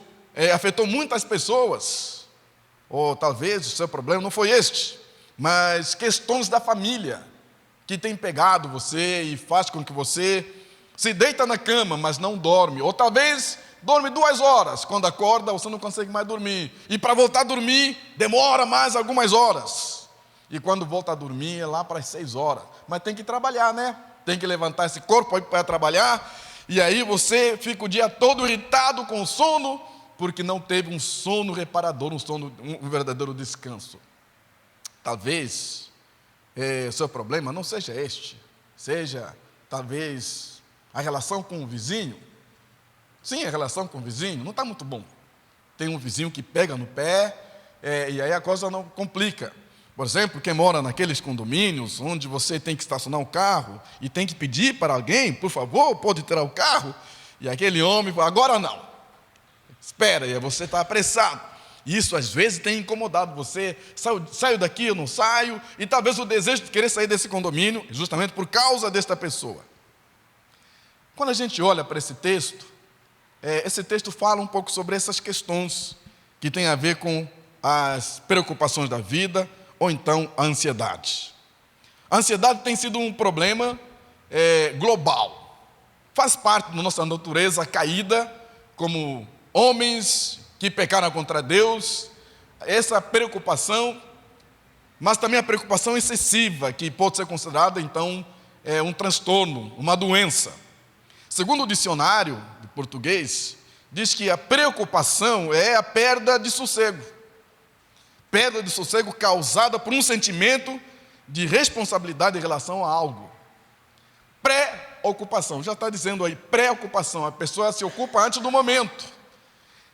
afetou muitas pessoas, ou talvez o seu problema não foi este, mas questões da família, que tem pegado você e faz com que você se deita na cama, mas não dorme, ou talvez dorme 2 horas, quando acorda você não consegue mais dormir, e para voltar a dormir demora mais algumas horas, e quando volta a dormir é lá para as 6 horas, mas tem que trabalhar, né? Tem que levantar esse corpo aí para trabalhar, e aí você fica o dia todo irritado com o sono, porque não teve um sono reparador, um verdadeiro descanso. Talvez o seu problema não seja este, seja talvez a relação com o vizinho. Sim, a relação com o vizinho não está muito bom. Tem um vizinho que pega no pé, e aí a coisa não complica. Por exemplo, quem mora naqueles condomínios onde você tem que estacionar um carro e tem que pedir para alguém, por favor, pode tirar o carro, e aquele homem fala, agora não, espera, e você está apressado. Isso às vezes tem incomodado você, saio daqui, eu não saio, e talvez o desejo de querer sair desse condomínio, justamente por causa desta pessoa. Quando a gente olha para esse texto fala um pouco sobre essas questões que tem a ver com as preocupações da vida, ou então a ansiedade. A ansiedade tem sido um problema global. Faz parte da nossa natureza caída, como homens que pecaram contra Deus, essa preocupação, mas também a preocupação excessiva, que pode ser considerada, então, um transtorno, uma doença. Segundo o dicionário de português, diz que a preocupação é a perda de sossego. Perda de sossego causada por um sentimento de responsabilidade em relação a algo. Preocupação, já está dizendo aí, preocupação, a pessoa se ocupa antes do momento.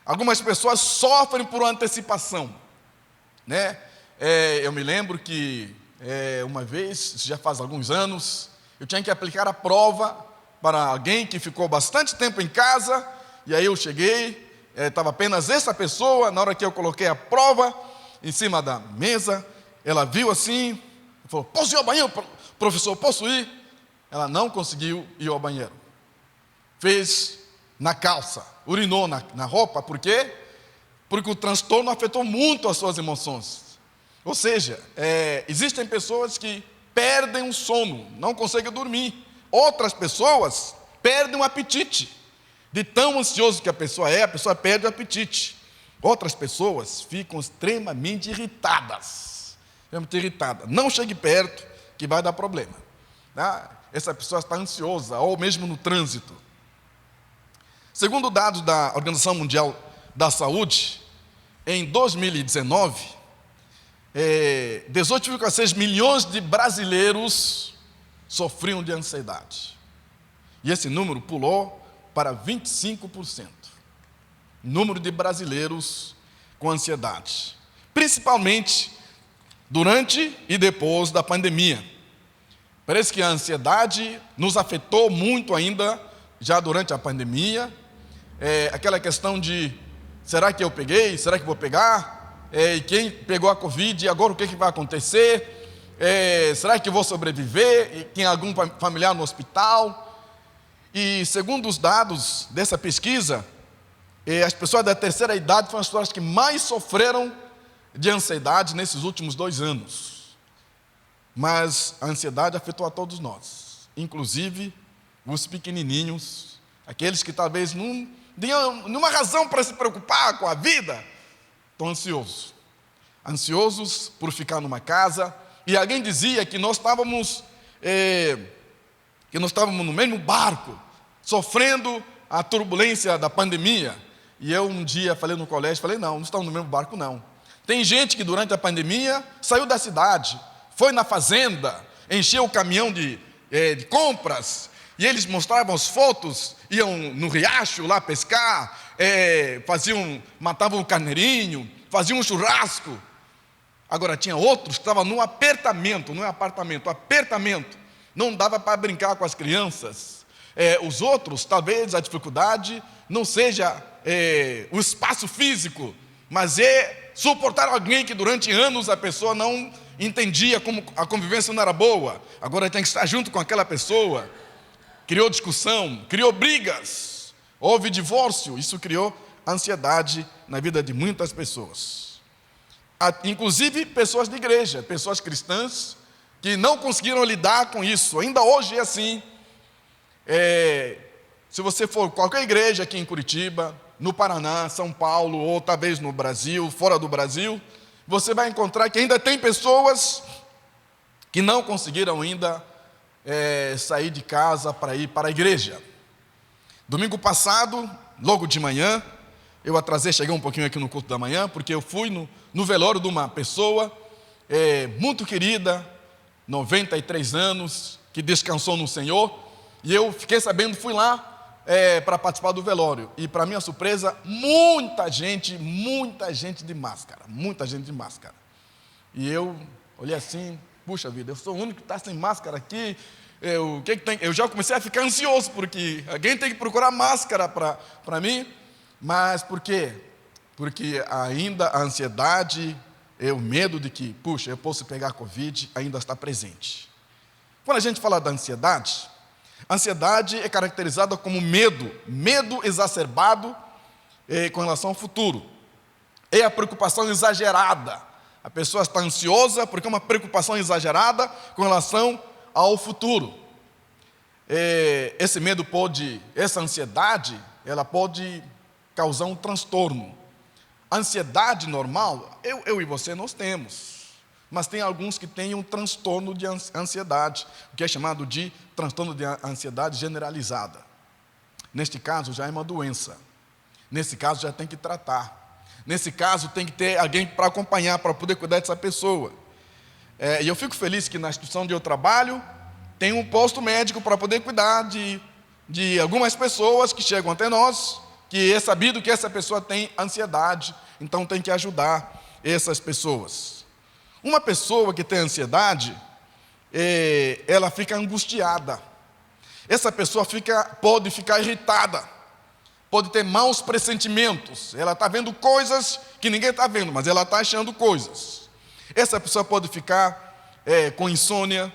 Algumas pessoas sofrem por antecipação, né? Eu me lembro que uma vez, já faz alguns anos, eu tinha que aplicar a prova para alguém que ficou bastante tempo em casa, e aí eu cheguei, estava apenas essa pessoa, na hora que eu coloquei a prova em cima da mesa, ela viu assim, falou, posso ir ao banheiro, professor, posso ir? Ela não conseguiu ir ao banheiro. Fez na calça, urinou na roupa, por quê? Porque o transtorno afetou muito as suas emoções. Ou seja, existem pessoas que perdem o sono, não conseguem dormir. Outras pessoas perdem o apetite. De tão ansioso que a pessoa perde o apetite. Outras pessoas ficam extremamente irritadas. Não chegue perto, que vai dar problema. Tá? Essa pessoa está ansiosa, ou mesmo no trânsito. Segundo dados da Organização Mundial da Saúde, em 2019, 18,6 milhões de brasileiros sofriam de ansiedade. E esse número pulou para 25%. Número de brasileiros com ansiedade. Principalmente durante e depois da pandemia. Parece que a ansiedade nos afetou muito ainda, já durante a pandemia. Aquela questão de, será que eu peguei? Será que vou pegar? E quem pegou a Covid, agora o que vai acontecer? Será que eu vou sobreviver? E tem algum familiar no hospital? E segundo os dados dessa pesquisa, as pessoas da terceira idade foram as pessoas que mais sofreram de ansiedade nesses últimos 2 anos. Mas a ansiedade afetou a todos nós, inclusive os pequenininhos, aqueles que talvez não tinham nenhuma razão para se preocupar com a vida, estão ansiosos por ficar numa casa. E alguém dizia que nós estávamos no mesmo barco, sofrendo a turbulência da pandemia. E eu um dia falei no colégio, não estamos no mesmo barco não. Tem gente que durante a pandemia saiu da cidade, foi na fazenda, encheu o caminhão de compras, e eles mostravam as fotos, iam no riacho lá pescar, matavam um carneirinho, faziam um churrasco. Agora tinha outros que estavam num apertamento, não é apartamento, apertamento, não dava para brincar com as crianças. Os outros, talvez a dificuldade não seja o espaço físico, mas suportar alguém que durante anos a pessoa não entendia como a convivência não era boa, agora tem que estar junto com aquela pessoa. Criou discussão, criou brigas, houve divórcio, isso criou ansiedade na vida de muitas pessoas. Inclusive pessoas de igreja, pessoas cristãs, que não conseguiram lidar com isso, ainda hoje é assim. Se você for qualquer igreja aqui em Curitiba, no Paraná, São Paulo, ou talvez no Brasil, fora do Brasil, você vai encontrar que ainda tem pessoas que não conseguiram ainda sair de casa para ir para a igreja. Domingo passado, logo de manhã, eu cheguei um pouquinho aqui no culto da manhã, porque eu fui no velório de uma pessoa muito querida, 93 anos, que descansou no Senhor, e eu fiquei sabendo, fui lá para participar do velório, e para minha surpresa, muita gente de máscara, e eu Olhei assim, puxa vida, eu sou o único que está sem máscara aqui. O que tem? Eu já comecei a ficar ansioso, porque alguém tem que procurar máscara para mim. Mas por quê? Porque ainda a ansiedade, o medo de que, puxa, eu posso pegar Covid, ainda está presente. Quando a gente fala da ansiedade, a ansiedade é caracterizada como medo exacerbado com relação ao futuro. É a preocupação exagerada. A pessoa está ansiosa porque é uma preocupação exagerada com relação ao futuro. Essa ansiedade, ela pode causar um transtorno. A ansiedade normal, eu e você nós temos, mas tem alguns que têm um transtorno de ansiedade, o que é chamado de transtorno de ansiedade generalizada. Neste caso já é uma doença, nesse caso já tem que tratar, nesse caso tem que ter alguém para acompanhar, para poder cuidar dessa pessoa. E eu fico feliz que na instituição onde eu trabalho, tem um posto médico para poder cuidar de algumas pessoas que chegam até nós, que é sabido que essa pessoa tem ansiedade, então tem que ajudar essas pessoas. Uma pessoa que tem ansiedade, ela fica angustiada. Essa pessoa pode ficar irritada, pode ter maus pressentimentos. Ela está vendo coisas que ninguém está vendo, mas ela está achando coisas. Essa pessoa pode ficar com insônia,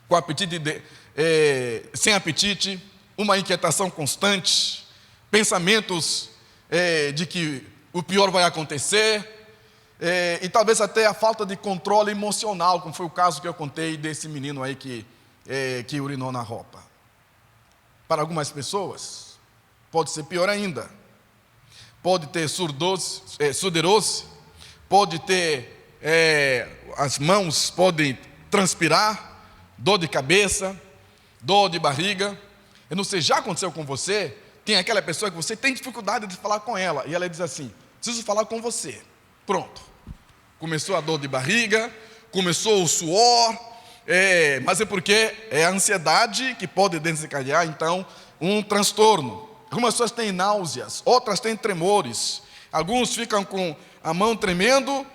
com apetite sem apetite, uma inquietação constante, pensamentos de que o pior vai acontecer, e talvez até a falta de controle emocional, como foi o caso que eu contei desse menino aí que urinou na roupa. Para algumas pessoas, pode ser pior ainda. Pode ter sudorose, pode ter, as mãos podem transpirar, dor de cabeça, dor de barriga. Eu não sei, já aconteceu com você? Tem aquela pessoa que você tem dificuldade de falar com ela, e ela diz assim, preciso falar com você. Pronto. Começou a dor de barriga, começou o suor, mas é porque é a ansiedade que pode desencadear, então, um transtorno. Algumas pessoas têm náuseas, outras têm tremores, alguns ficam com a mão tremendo,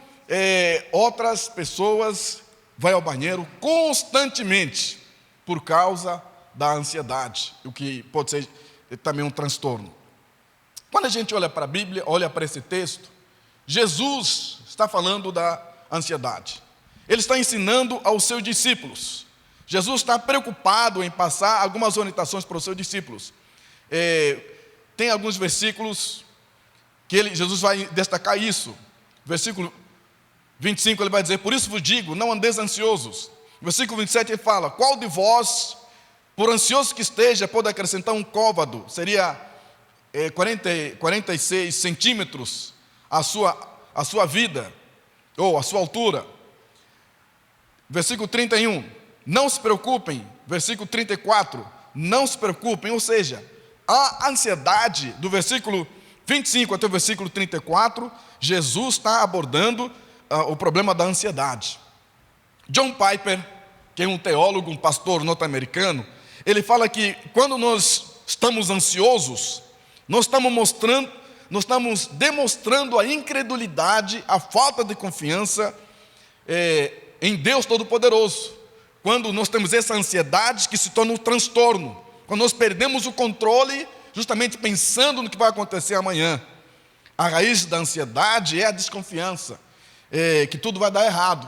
outras pessoas vão ao banheiro constantemente por causa da ansiedade, o que pode ser também um transtorno. Quando a gente olha para a Bíblia, olha para esse texto, Jesus está falando da ansiedade. Ele está ensinando aos seus discípulos. Jesus está preocupado em passar algumas orientações para os seus discípulos. Tem alguns versículos que Jesus vai destacar isso. Versículo 25 ele vai dizer, por isso vos digo, não andeis ansiosos. Versículo 27 ele fala, qual de vós, por ansioso que esteja, pode acrescentar um côvado? Seria 46 centímetros a sua vida, ou a sua altura. Versículo 31, não se preocupem. Versículo 34, não se preocupem. Ou seja, a ansiedade do versículo 25 até o versículo 34, Jesus está abordando o problema da ansiedade. John Piper, que é um teólogo, um pastor norte-americano, ele fala que quando nós estamos ansiosos, nós estamos demonstrando a incredulidade, a falta de confiança em Deus Todo-Poderoso. Quando nós temos essa ansiedade que se torna um transtorno, quando nós perdemos o controle, justamente pensando no que vai acontecer amanhã. A raiz da ansiedade é a desconfiança, que tudo vai dar errado.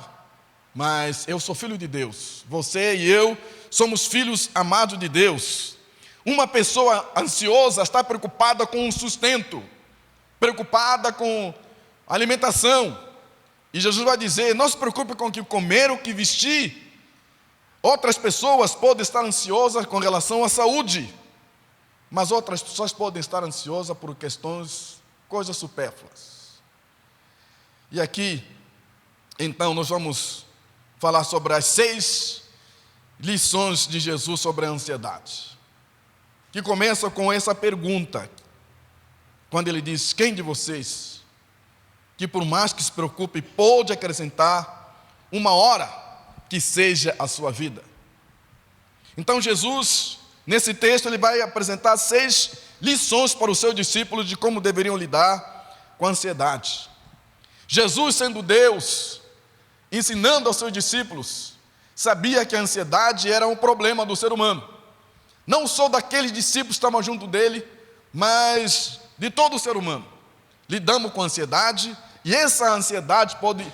Mas eu sou filho de Deus, você e eu somos filhos amados de Deus. Uma pessoa ansiosa está preocupada com o sustento, preocupada com a alimentação. E Jesus vai dizer, não se preocupe com o que comer, o que vestir. Outras pessoas podem estar ansiosas com relação à saúde, mas outras pessoas podem estar ansiosas por coisas supérfluas. E aqui, então, nós vamos falar sobre as 6 lições de Jesus sobre a ansiedade, que começa com essa pergunta, quando ele diz, quem de vocês, que por mais que se preocupe, pode acrescentar uma hora que seja a sua vida? Então Jesus, nesse texto, ele vai apresentar 6 lições para os seus discípulos de como deveriam lidar com a ansiedade. Jesus, sendo Deus, ensinando aos seus discípulos, sabia que a ansiedade era um problema do ser humano. Não só daqueles discípulos que estavam junto dele, mas de todo o ser humano. Lidamos com ansiedade, e essa ansiedade pode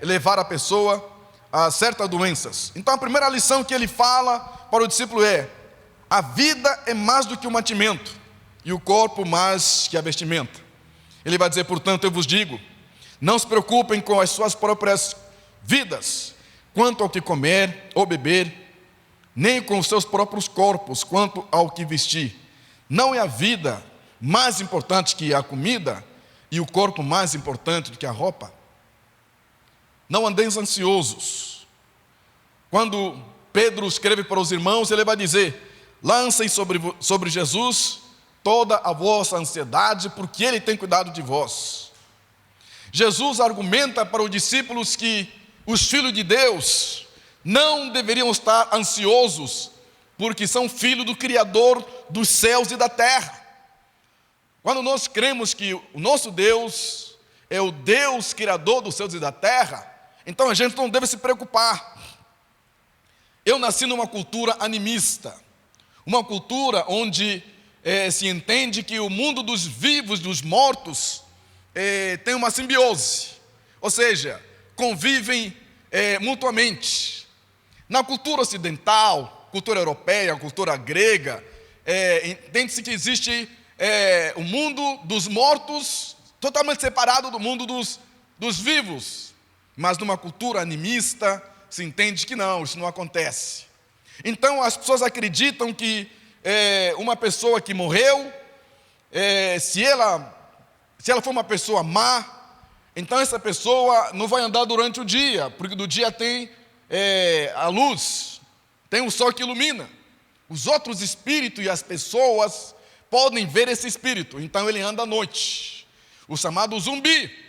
levar a pessoa a certas doenças. Então a primeira lição que ele fala para o discípulo é: a vida é mais do que o mantimento, e o corpo mais que a vestimenta. Ele vai dizer, portanto, eu vos digo, não se preocupem com as suas próprias vidas, quanto ao que comer ou beber, nem com os seus próprios corpos, quanto ao que vestir. Não é a vida mais importante que a comida, e o corpo mais importante do que a roupa? Não andeis ansiosos. Quando Pedro escreve para os irmãos, ele vai dizer: lancem sobre Jesus toda a vossa ansiedade, porque Ele tem cuidado de vós. Jesus argumenta para os discípulos que os filhos de Deus não deveriam estar ansiosos, porque são filhos do Criador dos céus e da terra. Quando nós cremos que o nosso Deus é o Deus Criador dos céus e da terra, então a gente não deve se preocupar. Eu nasci numa cultura animista, uma cultura onde se entende que o mundo dos vivos, dos mortos, tem uma simbiose, ou seja, convivem mutuamente. Na cultura ocidental, cultura europeia, cultura grega, entende-se que existe o mundo dos mortos totalmente separado do mundo dos vivos. Mas numa cultura animista se entende que não, isso não acontece. Então as pessoas acreditam que uma pessoa que morreu, se ela for uma pessoa má, então essa pessoa não vai andar durante o dia, porque do dia tem a luz, tem o sol que ilumina. Os outros espíritos e as pessoas podem ver esse espírito, então ele anda à noite, o chamado zumbi.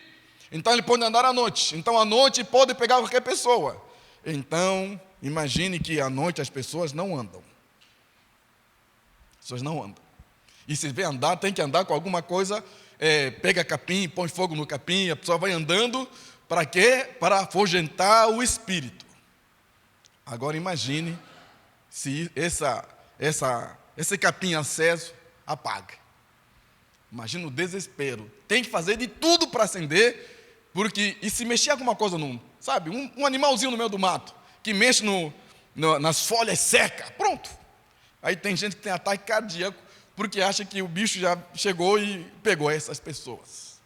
Então ele pode andar à noite, então à noite pode pegar qualquer pessoa. Então imagine que à noite as pessoas não andam. As pessoas não andam. E se vê andar, tem que andar com alguma coisa, pega capim, põe fogo no capim, a pessoa vai andando, para quê? Para afugentar o espírito. Agora imagine se esse capim aceso apaga. Imagina o desespero. Tem que fazer de tudo para acender, porque, e se mexer alguma coisa, sabe, um animalzinho no meio do mato, que mexe nas folhas secas, pronto. Aí tem gente que tem ataque cardíaco, porque acha que o bicho já chegou e pegou essas pessoas.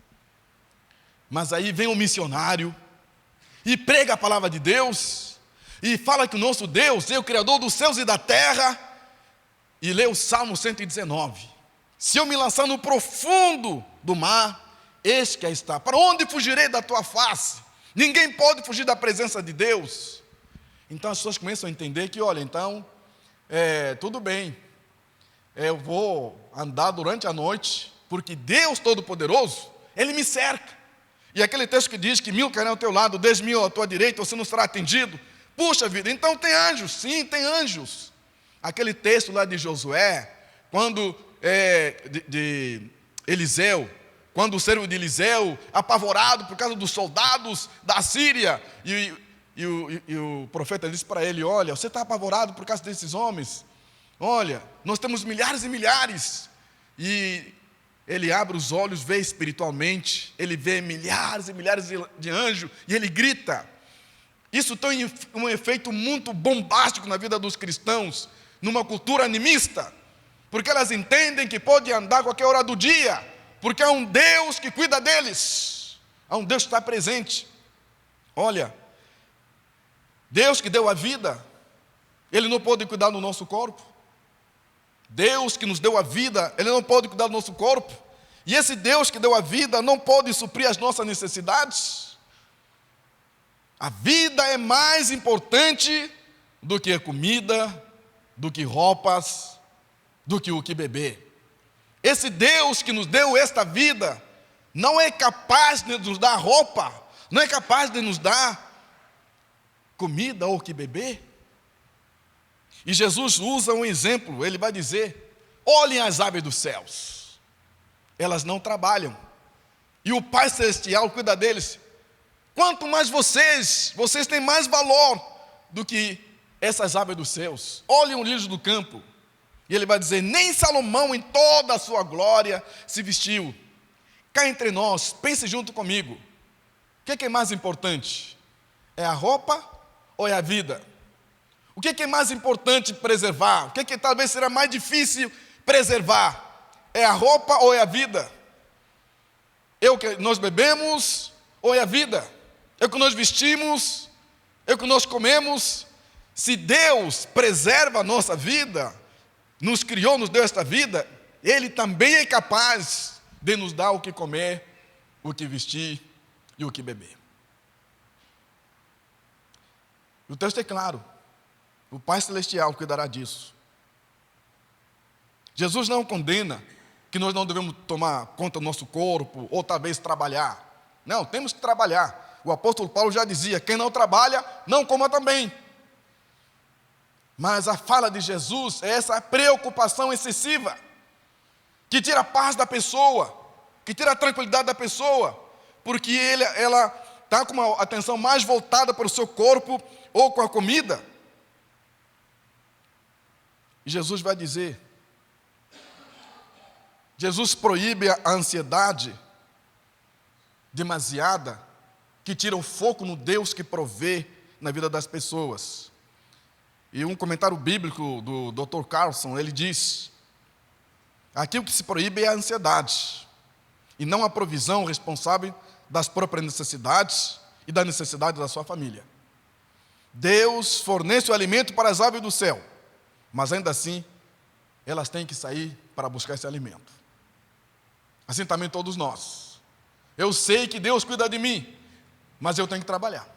Mas aí vem um missionário, e prega a palavra de Deus, e fala que o nosso Deus é o Criador dos céus e da terra, e lê o Salmo 119. Se eu me lançar no profundo do mar, eis que aí está. Para onde fugirei da tua face? Ninguém pode fugir da presença de Deus. Então as pessoas começam a entender que, olha, então, tudo bem, eu vou andar durante a noite, porque Deus Todo-Poderoso, Ele me cerca. E aquele texto que diz que 1000 cairão ao teu lado, 10.000 à tua direita, você não será atingido. Puxa vida, então tem anjos, sim, tem anjos. Aquele texto lá de Josué, quando de Eliseu, quando o servo de Eliseu, apavorado por causa dos soldados da Síria, e o profeta disse para ele: olha, você está apavorado por causa desses homens? Olha, nós temos milhares e milhares. E ele abre os olhos, vê espiritualmente, ele vê milhares e milhares de anjos, e ele grita. Isso tem um efeito muito bombástico na vida dos cristãos, numa cultura animista, porque elas entendem que podem andar a qualquer hora do dia, porque há um Deus que cuida deles, há um Deus que está presente. Olha, Deus que deu a vida, Ele não pode cuidar do nosso corpo? Deus que nos deu a vida, Ele não pode cuidar do nosso corpo? E esse Deus que deu a vida não pode suprir as nossas necessidades? A vida é mais importante do que a comida, do que roupas, do que o que beber. Esse Deus que nos deu esta vida não é capaz de nos dar roupa, não é capaz de nos dar comida ou o que beber. E Jesus usa um exemplo, Ele vai dizer: olhem as aves dos céus, elas não trabalham, e o Pai Celestial cuida deles. Quanto mais vocês têm mais valor do que essas aves dos céus. Olhem o lírio do campo. E ele vai dizer, nem Salomão em toda a sua glória se vestiu. Cá entre nós, pense junto comigo. O que é mais importante? É a roupa ou é a vida? O que é mais importante preservar? O que talvez será mais difícil preservar? É a roupa ou é a vida? É o que nós bebemos ou é a vida? É o que nós vestimos? É o que nós comemos? Se Deus preserva a nossa vida, nos criou, nos deu esta vida, Ele também é capaz de nos dar o que comer, o que vestir e o que beber. O texto é claro. O Pai Celestial cuidará disso. Jesus não condena que nós não devemos tomar conta do nosso corpo, ou talvez trabalhar. Não, temos que trabalhar. O apóstolo Paulo já dizia, quem não trabalha, não coma também. Mas a fala de Jesus é essa preocupação excessiva, que tira a paz da pessoa, que tira a tranquilidade da pessoa, porque ela está com uma atenção mais voltada para o seu corpo ou com a comida. E Jesus vai dizer, Jesus proíbe a ansiedade demasiada, que tira o foco no Deus que provê na vida das pessoas. E um comentário bíblico do Dr. Carlson, ele diz, aqui o que se proíbe é a ansiedade, e não a provisão responsável das próprias necessidades e da necessidade da sua família. Deus fornece o alimento para as aves do céu, mas ainda assim, elas têm que sair para buscar esse alimento. Assim também todos nós. Eu sei que Deus cuida de mim, mas eu tenho que trabalhar.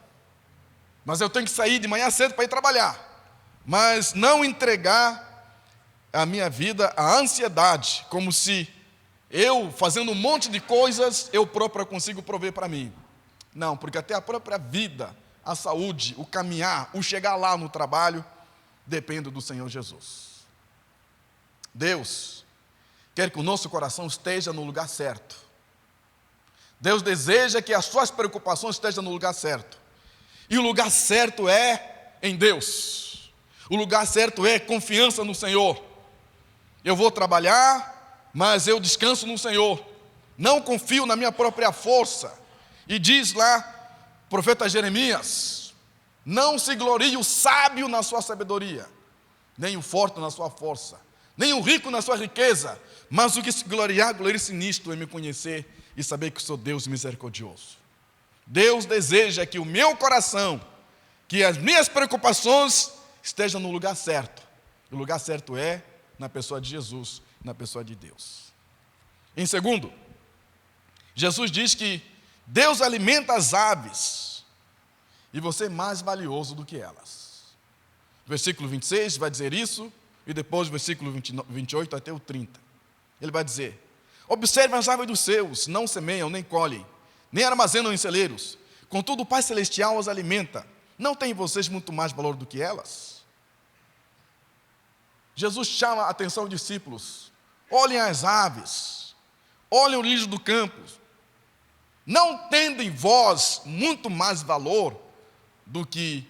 Mas eu tenho que sair de manhã cedo para ir trabalhar. Mas não entregar a minha vida à ansiedade, como se eu, fazendo um monte de coisas, eu próprio consigo prover para mim. Não, porque até a própria vida, a saúde, o caminhar, o chegar lá no trabalho, depende do Senhor Jesus. Deus quer que o nosso coração esteja no lugar certo. Deus deseja que as suas preocupações estejam no lugar certo. E o lugar certo é em Deus. O lugar certo é confiança no Senhor. Eu vou trabalhar, mas eu descanso no Senhor. Não confio na minha própria força. E diz lá, o profeta Jeremias, não se glorie o sábio na sua sabedoria, nem o forte na sua força, nem o rico na sua riqueza, mas o que se gloriar, glorie-se nisto, em me conhecer e saber que sou Deus misericordioso. Deus deseja que o meu coração, que as minhas preocupações estejam no lugar certo. O lugar certo é na pessoa de Jesus, na pessoa de Deus. Em segundo, Jesus diz que Deus alimenta as aves e você é mais valioso do que elas. Versículo 26 vai dizer isso, e depois versículo 28 até o 30. Ele vai dizer, observem as aves dos céus, não semeiam, nem colhem, nem armazenam em celeiros, contudo o Pai Celestial as alimenta. Não têm vocês muito mais valor do que elas? Jesus chama a atenção dos discípulos, olhem as aves, olhem o lírio do campo, não tendem vós muito mais valor do que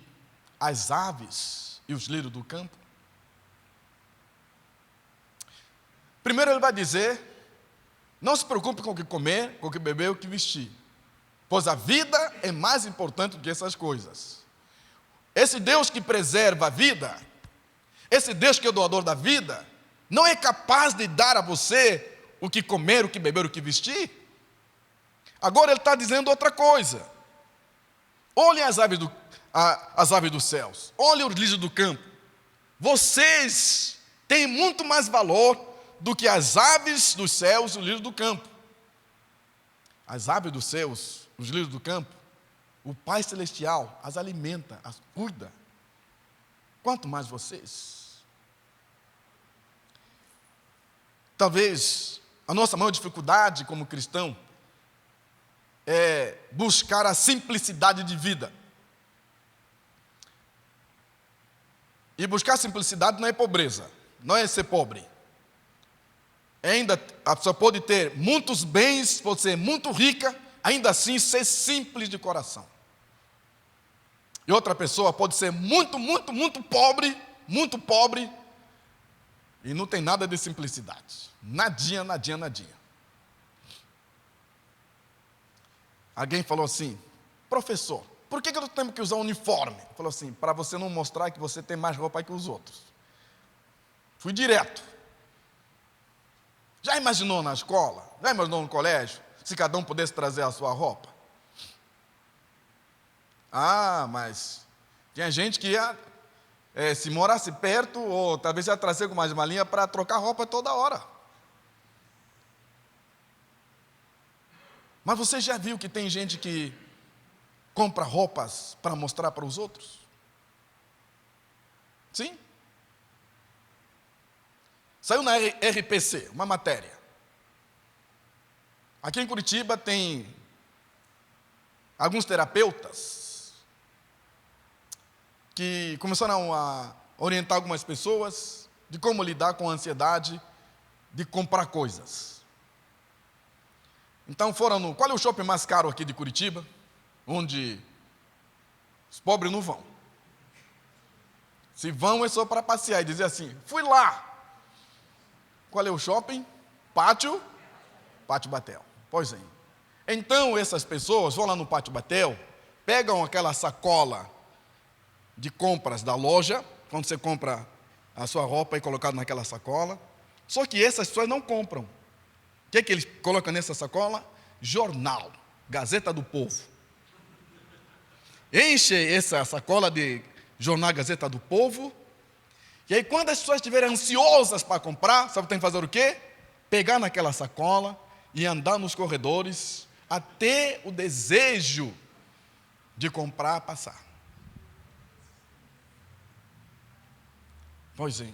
as aves e os lírios do campo? Primeiro ele vai dizer, não se preocupe com o que comer, com o que beber, o que vestir, pois a vida é mais importante do que essas coisas. Esse Deus que preserva a vida, esse Deus que é o doador da vida, não é capaz de dar a você o que comer, o que beber, o que vestir? Agora ele está dizendo outra coisa. Olhem as aves dos céus, olhem os lírios do campo. Vocês têm muito mais valor do que as aves dos céus e os lírios do campo. As aves dos céus, os lírios do campo, o Pai Celestial as alimenta, as cuida. Quanto mais vocês. Talvez a nossa maior dificuldade como cristão é buscar a simplicidade de vida. E buscar simplicidade não é pobreza, não é ser pobre. Ainda a pessoa pode ter muitos bens, pode ser muito rica, ainda assim ser simples de coração. E outra pessoa pode ser muito, muito, muito pobre, e não tem nada de simplicidade. Nadinha, nadinha, nadinha. Alguém falou assim: professor, por que eu tenho que usar uniforme? Falou assim: para você não mostrar que você tem mais roupa que os outros. Fui direto. Já imaginou na escola? Já imaginou no colégio? Se cada um pudesse trazer a sua roupa? Ah, mas tinha gente que ia, se morasse perto, ou talvez ia trazer com mais uma linha para trocar roupa toda hora. Mas você já viu que tem gente que compra roupas para mostrar para os outros? Sim? Saiu na RPC, uma matéria. Aqui em Curitiba tem alguns terapeutas que começaram a orientar algumas pessoas de como lidar com a ansiedade de comprar coisas. Então foram qual é o shopping mais caro aqui de Curitiba? Onde os pobres não vão. Se vão é só para passear e dizer assim: fui lá. Qual é o shopping? Pátio Batel. Pois é. Então essas pessoas vão lá no Pátio Batel, pegam aquela sacola de compras da loja, quando você compra a sua roupa e colocado naquela sacola. Só que essas pessoas não compram. O que é que eles colocam nessa sacola? Jornal, Gazeta do Povo. Enche essa sacola de jornal Gazeta do Povo. E aí quando as pessoas estiverem ansiosas para comprar, sabe, tem que fazer o quê? Pegar naquela sacola e andar nos corredores até o desejo de comprar passar. Pois é.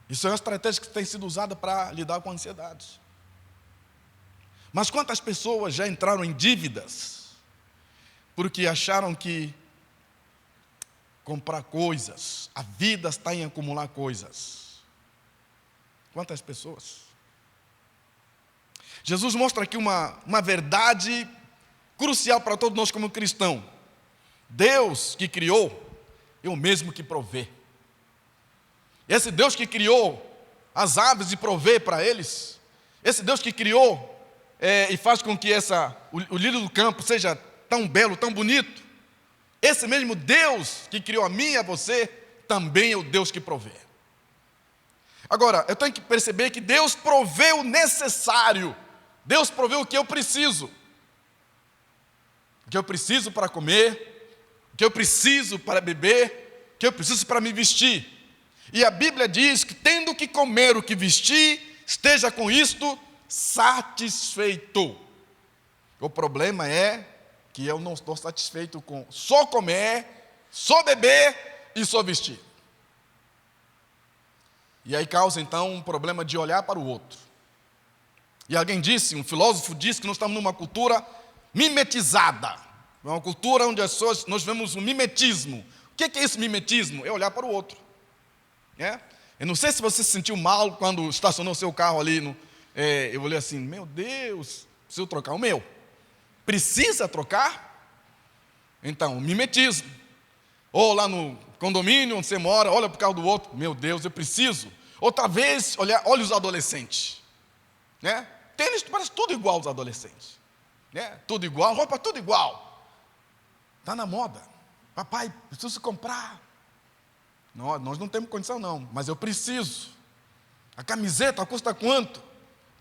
Isso é uma estratégia que tem sido usada para lidar com a ansiedade. Mas quantas pessoas já entraram em dívidas porque acharam que comprar coisas, a vida está em acumular coisas? Quantas pessoas? Jesus mostra aqui uma verdade crucial para todos nós como cristãos. Deus que criou é o mesmo que provê. Esse Deus que criou as aves e provê para eles, esse Deus que criou e faz com que o lírio do campo seja tão belo, tão bonito, esse mesmo Deus que criou a mim e a você, também é o Deus que provê. Agora, eu tenho que perceber que Deus provê o necessário, Deus provê o que eu preciso. O que eu preciso para comer, o que eu preciso para beber, o que eu preciso para me vestir. E a Bíblia diz que tendo que comer o que vestir, esteja com isto satisfeito. O problema é que eu não estou satisfeito com só comer, só beber e só vestir. E aí causa então um problema de olhar para o outro. E alguém disse, um filósofo disse que nós estamos numa cultura mimetizada. É uma cultura onde nós vemos um mimetismo. O que é esse mimetismo? É olhar para o outro. Eu não sei se você se sentiu mal quando estacionou seu carro ali. Eu olhei assim, meu Deus, preciso trocar o meu. Precisa trocar? Então, mimetismo. Ou lá no condomínio onde você mora, olha para o carro do outro, meu Deus, eu preciso. Outra vez, olha os adolescentes. Tênis parece tudo igual aos adolescentes. Tudo igual, roupa tudo igual. Está na moda. Papai, preciso comprar. Nós não temos condição não, mas eu preciso. A camiseta custa quanto?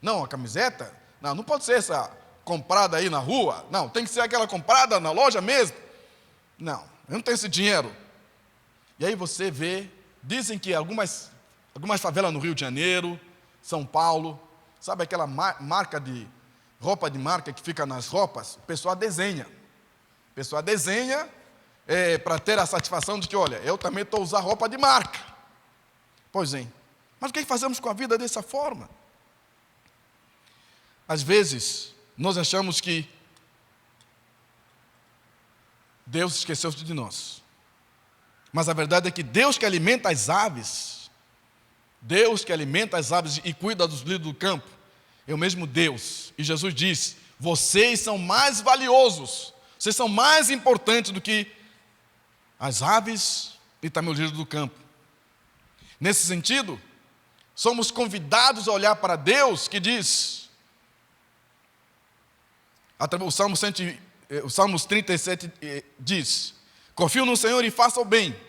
Não, a camiseta, não pode ser essa comprada aí na rua. Não, tem que ser aquela comprada na loja mesmo. Não, eu não tenho esse dinheiro. E aí você vê, dizem que algumas favelas no Rio de Janeiro, São Paulo, sabe aquela marca de roupa de marca que fica nas roupas? O pessoal desenha. Para ter a satisfação de que, olha, eu também estou usando roupa de marca. Pois é. Mas o que fazemos com a vida dessa forma? Às vezes, nós achamos que Deus esqueceu-se de nós. Mas a verdade é que Deus que alimenta as aves, e cuida dos lírios do campo, é o mesmo Deus. E Jesus diz, vocês são mais valiosos, Vocês são mais importantes do que as aves e também os lírios do campo. Nesse sentido, somos convidados a olhar para Deus, que diz, o Salmos 37 diz: confio no Senhor e faça o bem,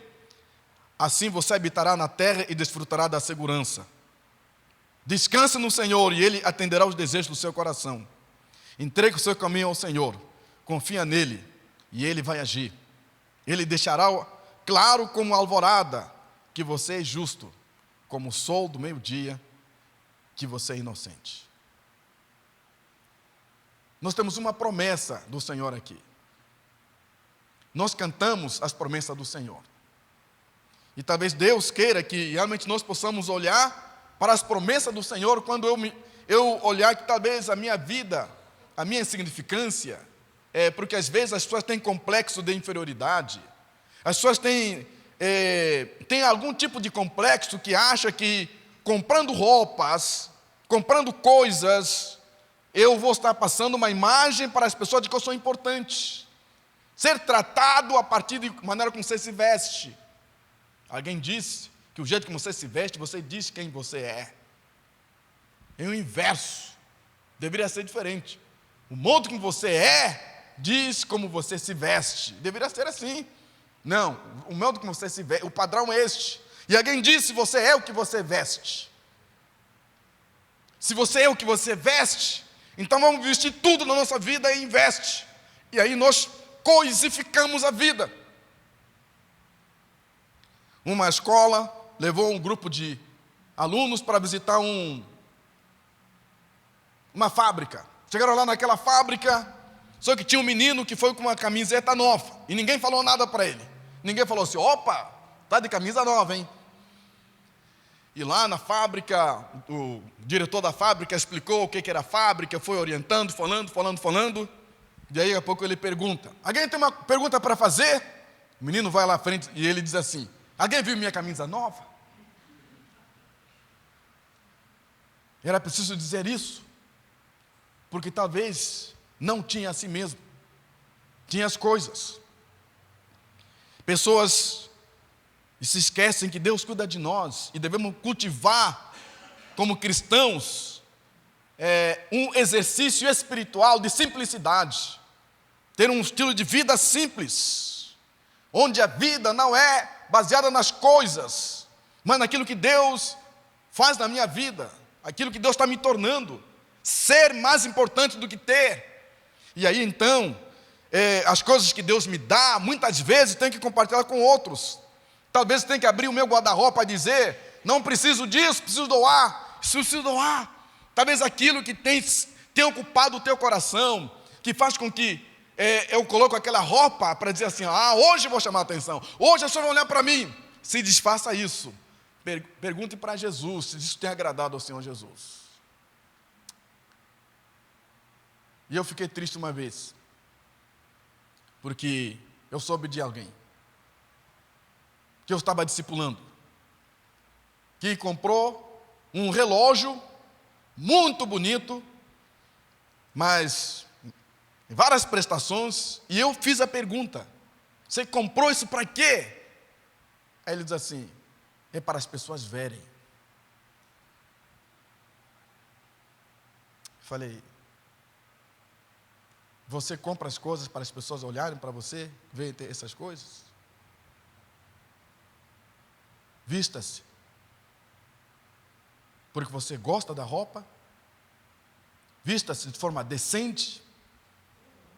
assim você habitará na terra e desfrutará da segurança. Descanse no Senhor e Ele atenderá os desejos do seu coração. Entregue o seu caminho ao Senhor, confia nele e Ele vai agir. Ele deixará claro como alvorada que você é justo, como o sol do meio-dia que você é inocente. Nós temos uma promessa do Senhor aqui. Nós cantamos as promessas do Senhor. E talvez Deus queira que realmente nós possamos olhar para as promessas do Senhor quando eu olhar que talvez a minha vida, a minha insignificância, porque às vezes as pessoas têm complexo de inferioridade, as pessoas têm algum tipo de complexo que acha que comprando roupas, comprando coisas, eu vou estar passando uma imagem para as pessoas de que eu sou importante. Ser tratado a partir da maneira como você se veste. Alguém disse que o jeito como você se veste, você diz quem você é. É o inverso. Deveria ser diferente. O modo como você é, diz como você se veste. Deveria ser assim. Não, o modo como você se veste, o padrão é este. E alguém disse, você é o que você veste. Se você é o que você veste, então vamos vestir tudo na nossa vida e investe. E aí nós coisificamos a vida. Uma escola levou um grupo de alunos para visitar uma fábrica. Chegaram lá naquela fábrica, só que tinha um menino que foi com uma camiseta nova. E ninguém falou nada para ele. Ninguém falou assim, opa, tá de camisa nova, hein? E lá na fábrica, o diretor da fábrica explicou o que era a fábrica, foi orientando, falando. E aí, a pouco ele pergunta, alguém tem uma pergunta para fazer? O menino vai lá à frente e ele diz assim, alguém viu minha camisa nova? Era preciso dizer isso, porque talvez não tinha a si mesmo, tinha as coisas. Pessoas se esquecem que Deus cuida de nós e devemos cultivar, como cristãos, um exercício espiritual de simplicidade, ter um estilo de vida simples, onde a vida não é baseada nas coisas, mas naquilo que Deus faz na minha vida, aquilo que Deus está me tornando, ser mais importante do que ter. E aí então, as coisas que Deus me dá, muitas vezes tenho que compartilhar com outros. Talvez tenha que abrir o meu guarda-roupa e dizer, não preciso disso, preciso doar. Talvez aquilo que tem ocupado o teu coração, que faz com que eu coloco aquela roupa para dizer assim, hoje eu vou chamar a atenção, hoje as pessoas vão olhar para mim. Se desfaça isso. Pergunte para Jesus se isso tem agradado ao Senhor Jesus. E eu fiquei triste uma vez, porque eu soube de alguém que eu estava discipulando, que comprou um relógio muito bonito, mas várias prestações, e eu fiz a pergunta, você comprou isso para quê? Aí ele diz assim, é para as pessoas verem. Falei, você compra as coisas para as pessoas olharem para você, verem essas coisas? Vista-se, porque você gosta da roupa, vista-se de forma decente,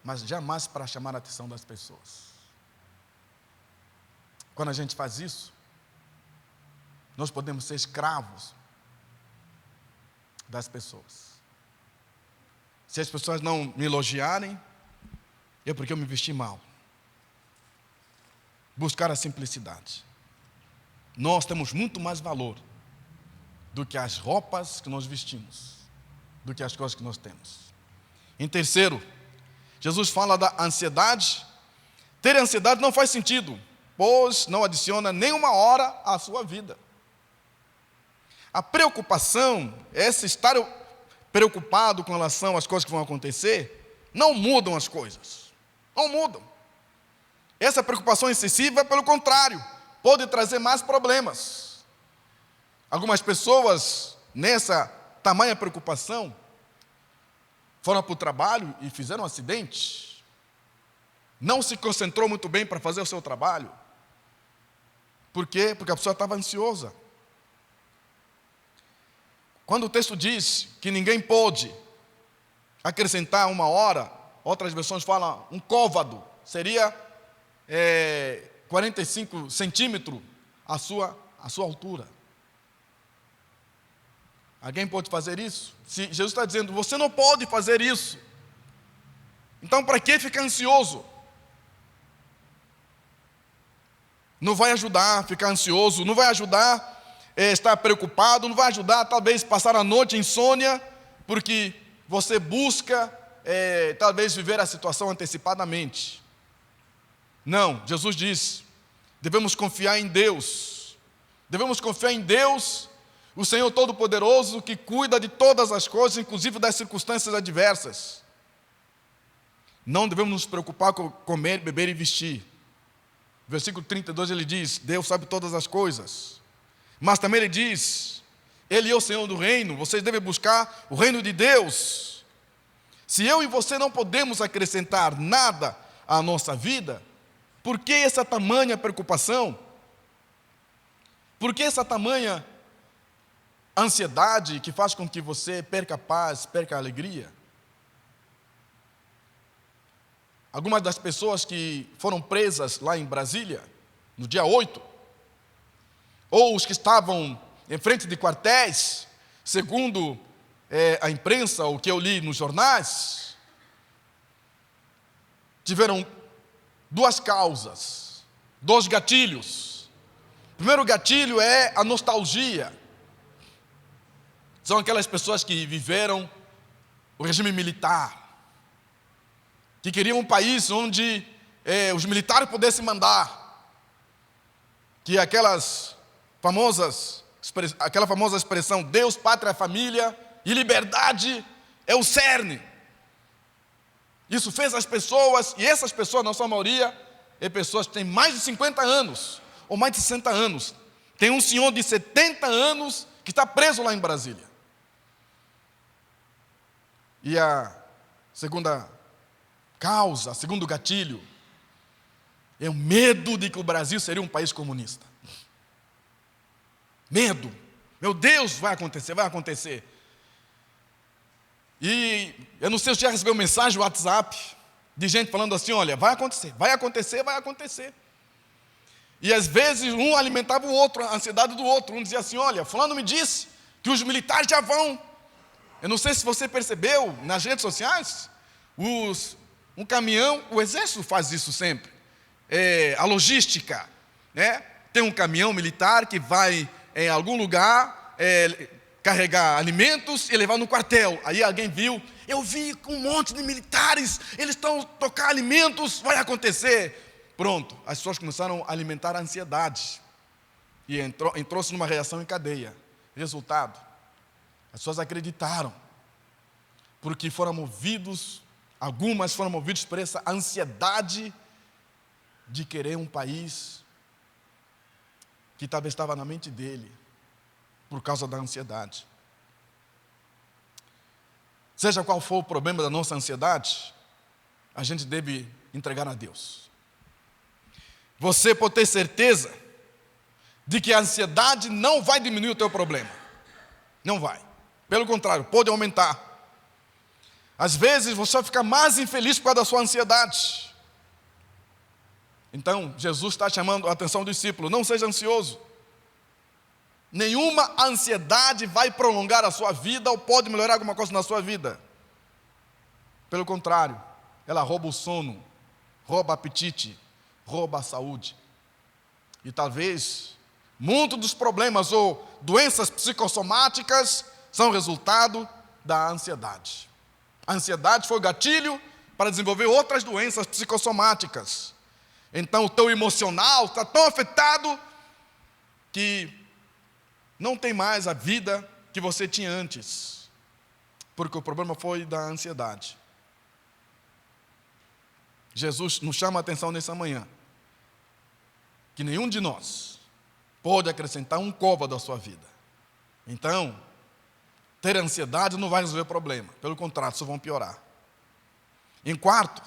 mas jamais para chamar a atenção das pessoas. Quando a gente faz isso, nós podemos ser escravos das pessoas. Se as pessoas não me elogiarem, é porque eu me vesti mal. Buscar a simplicidade. Nós temos muito mais valor do que as roupas que nós vestimos, do que as coisas que nós temos. Em terceiro, Jesus fala da ansiedade. Ter ansiedade não faz sentido, pois não adiciona nenhuma hora à sua vida. A preocupação, estar preocupado com relação às coisas que vão acontecer, não mudam as coisas. Não mudam. Essa preocupação excessiva, pelo contrário, pode trazer mais problemas. Algumas pessoas, nessa tamanha preocupação, foram para o trabalho e fizeram um acidente. Não se concentrou muito bem para fazer o seu trabalho. Por quê? Porque a pessoa estava ansiosa. Quando o texto diz que ninguém pode acrescentar 1 hora, outras versões falam um côvado, seria 45 centímetros a sua altura. Alguém pode fazer isso? Se Jesus está dizendo, você não pode fazer isso, então para que ficar ansioso? Não vai ajudar a ficar ansioso, não vai ajudar a estar preocupado, não vai ajudar talvez passar a noite insônia, porque você busca talvez viver a situação antecipadamente. Não, Jesus diz, devemos confiar em Deus. Devemos confiar em Deus, o Senhor Todo-Poderoso, que cuida de todas as coisas, inclusive das circunstâncias adversas. Não devemos nos preocupar com comer, beber e vestir. Versículo 32 ele diz, Deus sabe todas as coisas. Mas também ele diz, Ele é o Senhor do reino, vocês devem buscar o reino de Deus. Se eu e você não podemos acrescentar nada à nossa vida, por que essa tamanha preocupação? Por que essa tamanha ansiedade que faz com que você perca a paz, perca a alegria? Algumas das pessoas que foram presas lá em Brasília, no dia 8, ou os que estavam em frente de quartéis, segundo a imprensa, o que eu li nos jornais, tiveram 2 causas, 2 gatilhos. O primeiro gatilho é a nostalgia. São aquelas pessoas que viveram o regime militar, que queriam um país onde os militares pudessem mandar, que aquela famosa expressão, Deus, pátria, família e liberdade é o cerne. Isso fez as pessoas, e essas pessoas, na sua maioria, pessoas que têm mais de 50 anos, ou mais de 60 anos. Tem um senhor de 70 anos que está preso lá em Brasília. E a segunda causa, segundo gatilho, é o medo de que o Brasil seria um país comunista. Medo. Meu Deus, vai acontecer, vai acontecer. E eu não sei se já recebeu mensagem no WhatsApp de gente falando assim, olha, vai acontecer, vai acontecer, vai acontecer. E às vezes um alimentava o outro, a ansiedade do outro. Um dizia assim, olha, fulano me disse que os militares já vão. Eu não sei se você percebeu, nas redes sociais, um caminhão, o exército faz isso sempre, a logística, né? Tem um caminhão militar que vai em algum lugar carregar alimentos e levar no quartel. Aí alguém viu, eu vi com um monte de militares, eles estão tocando alimentos, vai acontecer. Pronto, as pessoas começaram a alimentar a ansiedade e entrou-se numa reação em cadeia. Resultado, as pessoas acreditaram, porque algumas foram movidas por essa ansiedade de querer um país que talvez estava na mente dele, por causa da ansiedade. Seja qual for o problema da nossa ansiedade, a gente deve entregar a Deus. Você pode ter certeza de que a ansiedade não vai diminuir o teu problema. Não vai. Pelo contrário, pode aumentar. Às vezes você vai ficar mais infeliz por causa da sua ansiedade. Então, Jesus está chamando a atenção do discípulo, não seja ansioso. Nenhuma ansiedade vai prolongar a sua vida ou pode melhorar alguma coisa na sua vida. Pelo contrário, ela rouba o sono, rouba o apetite, rouba a saúde. E talvez muitos dos problemas ou doenças psicossomáticas são resultado da ansiedade. A ansiedade foi o gatilho para desenvolver outras doenças psicossomáticas. Então o teu emocional está tão afetado que não tem mais a vida que você tinha antes, porque o problema foi da ansiedade. Jesus nos chama a atenção nessa manhã, que nenhum de nós pode acrescentar um côvado à sua vida. Então, ter ansiedade não vai resolver o problema, pelo contrário, só vão piorar. Em quarto,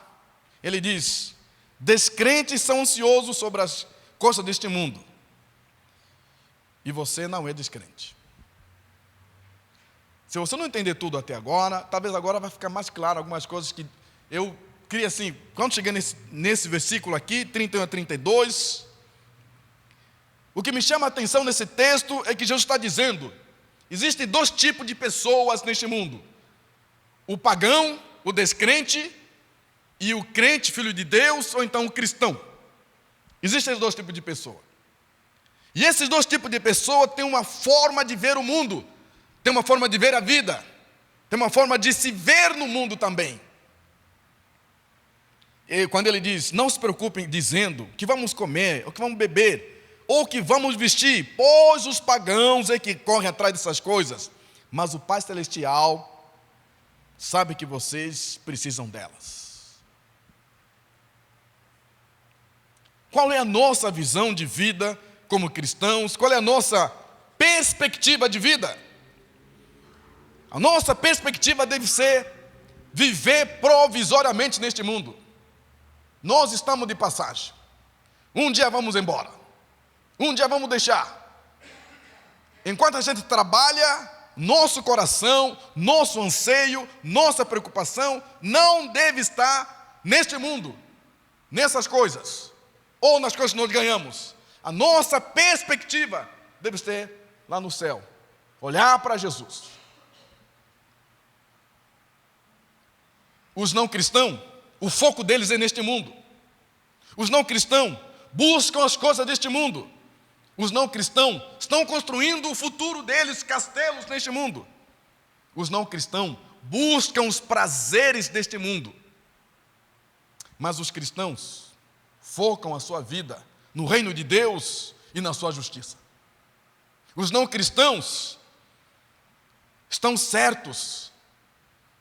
ele diz: descrentes são ansiosos sobre as coisas deste mundo. E você não é descrente. Se você não entender tudo até agora, talvez agora vai ficar mais claro algumas coisas que eu queria assim, quando cheguei nesse versículo aqui, 31 a 32, o que me chama a atenção nesse texto é que Jesus está dizendo: existem dois tipos de pessoas neste mundo: o pagão, o descrente, e o crente, filho de Deus, ou então o cristão. Existem dois tipos de pessoa. E esses dois tipos de pessoa têm uma forma de ver o mundo, tem uma forma de ver a vida, tem uma forma de se ver no mundo também. E quando ele diz: não se preocupem dizendo que vamos comer, ou que vamos beber, ou que vamos vestir, pois os pagãos é que correm atrás dessas coisas, mas o Pai Celestial sabe que vocês precisam delas. Qual é a nossa visão de vida como cristãos? Qual é a nossa perspectiva de vida? A nossa perspectiva deve ser viver provisoriamente neste mundo. Nós estamos de passagem. Um dia vamos embora. Um dia vamos deixar. Enquanto a gente trabalha, nosso coração, nosso anseio, nossa preocupação não deve estar neste mundo, nessas coisas, ou nas coisas que nós ganhamos. A nossa perspectiva deve ser lá no céu. Olhar para Jesus. Os não cristãos, o foco deles é neste mundo. Os não cristãos buscam as coisas deste mundo. Os não cristãos estão construindo o futuro deles, castelos neste mundo. Os não cristãos buscam os prazeres deste mundo. Mas os cristãos focam a sua vida no reino de Deus e na sua justiça. Os não cristãos estão certos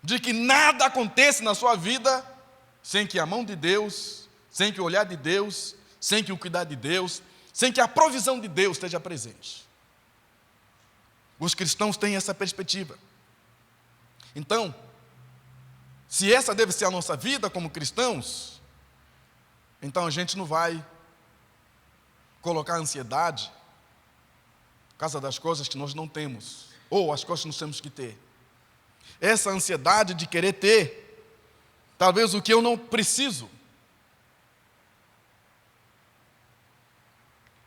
de que nada acontece na sua vida sem que a mão de Deus, sem que o olhar de Deus, sem que o cuidar de Deus, sem que a provisão de Deus esteja presente. Os cristãos têm essa perspectiva. Então, se essa deve ser a nossa vida como cristãos, então a gente não vai colocar ansiedade por causa das coisas que nós não temos, ou as coisas que nós temos que ter. Essa ansiedade de querer ter, talvez o que eu não preciso.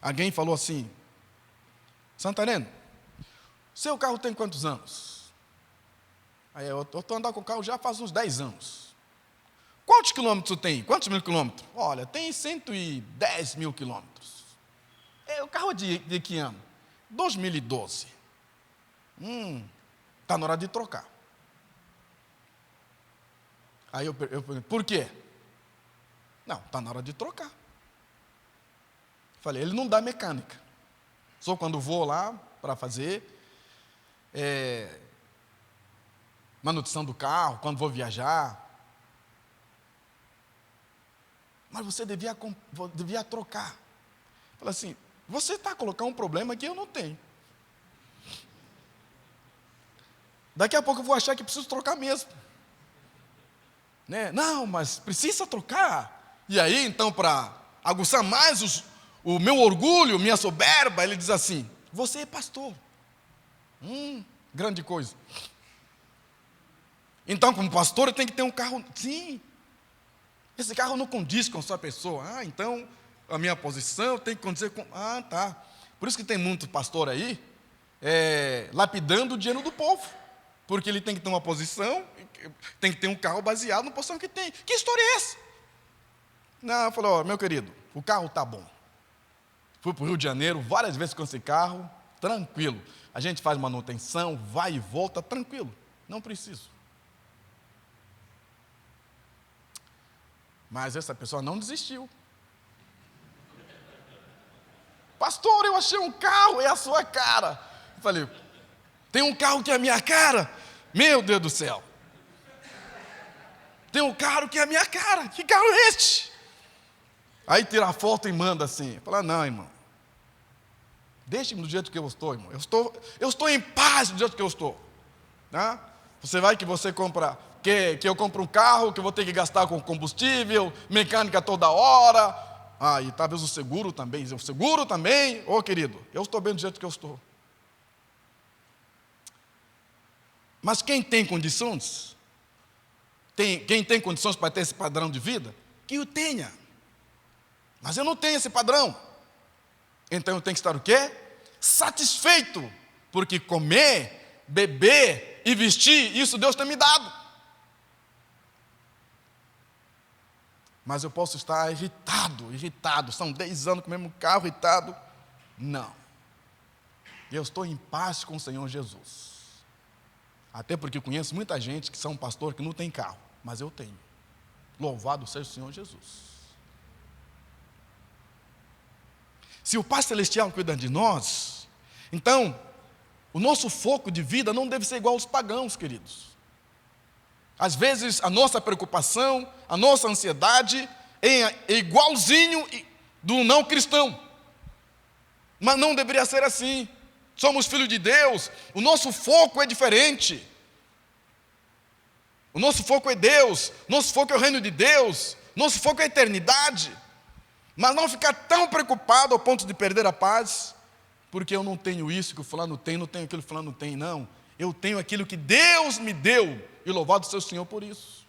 Alguém falou assim: Santareno, seu carro tem quantos anos? Aí eu estou andando com o carro já faz uns 10 anos. Quantos quilômetros tem? Quantos mil quilômetros? Olha, tem 110 mil quilômetros. O carro é de que ano? 2012. Está na hora de trocar. Aí eu perguntei: por quê? Não, está na hora de trocar. Falei: ele não dá mecânica. Só quando vou lá para fazer manutenção do carro, quando vou viajar. Mas você devia trocar. Falei assim: você está colocando um problema que eu não tenho. Daqui a pouco eu vou achar que preciso trocar mesmo. Né? Não, mas precisa trocar. E aí, então, para aguçar mais o meu orgulho, minha soberba, ele diz assim: você é pastor. Grande coisa. Então, como pastor, eu tenho que ter um carro. Sim. Esse carro não condiz com a sua pessoa. Então, a minha posição tem que condizer com... tá. Por isso que tem muito pastor aí, lapidando o dinheiro do povo. Porque ele tem que ter uma posição, tem que ter um carro baseado na posição que tem. Que história é essa? Não, eu falei: meu querido, o carro está bom. Fui para o Rio de Janeiro várias vezes com esse carro, tranquilo. A gente faz manutenção, vai e volta, tranquilo. Não preciso. Mas essa pessoa não desistiu. Pastor, eu achei um carro, é a sua cara. Eu falei: tem um carro que é a minha cara? Meu Deus do céu. Tem um carro que é a minha cara. Que carro é este? Aí tira a foto e manda assim. Fala, não, irmão. Deixe-me do jeito que eu estou, irmão. Eu estou em paz do jeito que eu estou. Né? Você vai que você compra, que eu compro um carro, que eu vou ter que gastar com combustível, mecânica toda hora. E talvez o seguro também. O seguro também. Querido, eu estou bem do jeito que eu estou. Mas quem tem condições, quem tem condições para ter esse padrão de vida, que o tenha. Mas eu não tenho esse padrão. Então eu tenho que estar o quê? Satisfeito. Porque comer, beber e vestir, isso Deus tem me dado. Mas eu posso estar irritado. São 10 anos com o mesmo carro, irritado. Não. Eu estou em paz com o Senhor Jesus. Até porque eu conheço muita gente que são pastor que não tem carro. Mas eu tenho. Louvado seja o Senhor Jesus. Se o Pai Celestial cuida de nós, então, o nosso foco de vida não deve ser igual aos pagãos, queridos. Às vezes, a nossa preocupação, a nossa ansiedade é igualzinho do não cristão. Mas não deveria ser assim. Somos filhos de Deus, o nosso foco é diferente. O nosso foco é Deus, nosso foco é o reino de Deus, nosso foco é a eternidade. Mas não ficar tão preocupado ao ponto de perder a paz, porque eu não tenho isso que o fulano tem, não tenho aquilo que o fulano tem, não. Eu tenho aquilo que Deus me deu, e louvado seja o Senhor por isso.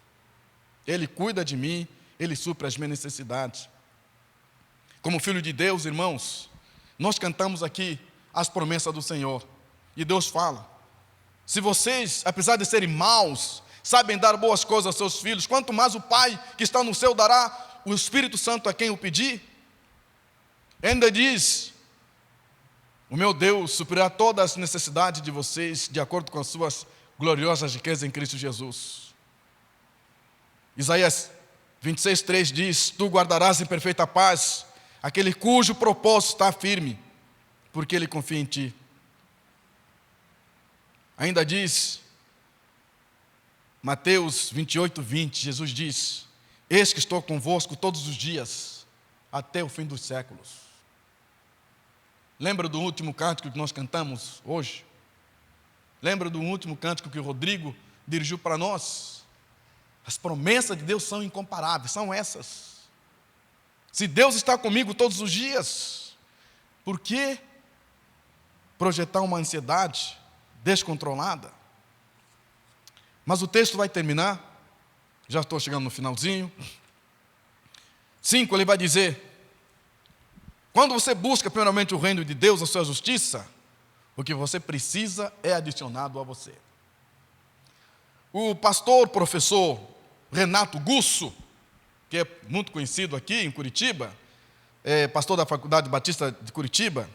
Ele cuida de mim, Ele supre as minhas necessidades. Como filho de Deus, irmãos, nós cantamos aqui as promessas do Senhor, e Deus fala, se vocês, apesar de serem maus, sabem dar boas coisas aos seus filhos, quanto mais o Pai que está no céu dará o Espírito Santo a quem o pedir. Ainda diz, o meu Deus suprirá todas as necessidades de vocês, de acordo com as suas gloriosas riquezas em Cristo Jesus. Isaías 26:3 diz, tu guardarás em perfeita paz aquele cujo propósito está firme, porque ele confia em ti. Ainda diz, Mateus 28:20, Jesus diz, eis que estou convosco todos os dias, até o fim dos séculos. Lembra do último cântico que nós cantamos hoje? Lembra do último cântico que o Rodrigo dirigiu para nós? As promessas de Deus são incomparáveis, são essas. Se Deus está comigo todos os dias, por que projetar uma ansiedade descontrolada? Mas o texto vai terminar, já estou chegando no finalzinho. 5, ele vai dizer, quando você busca primeiramente o reino de Deus, a sua justiça, o que você precisa é adicionado a você. O pastor, professor Renato Gusso, que é muito conhecido aqui em Curitiba, é pastor da Faculdade Batista de Curitiba,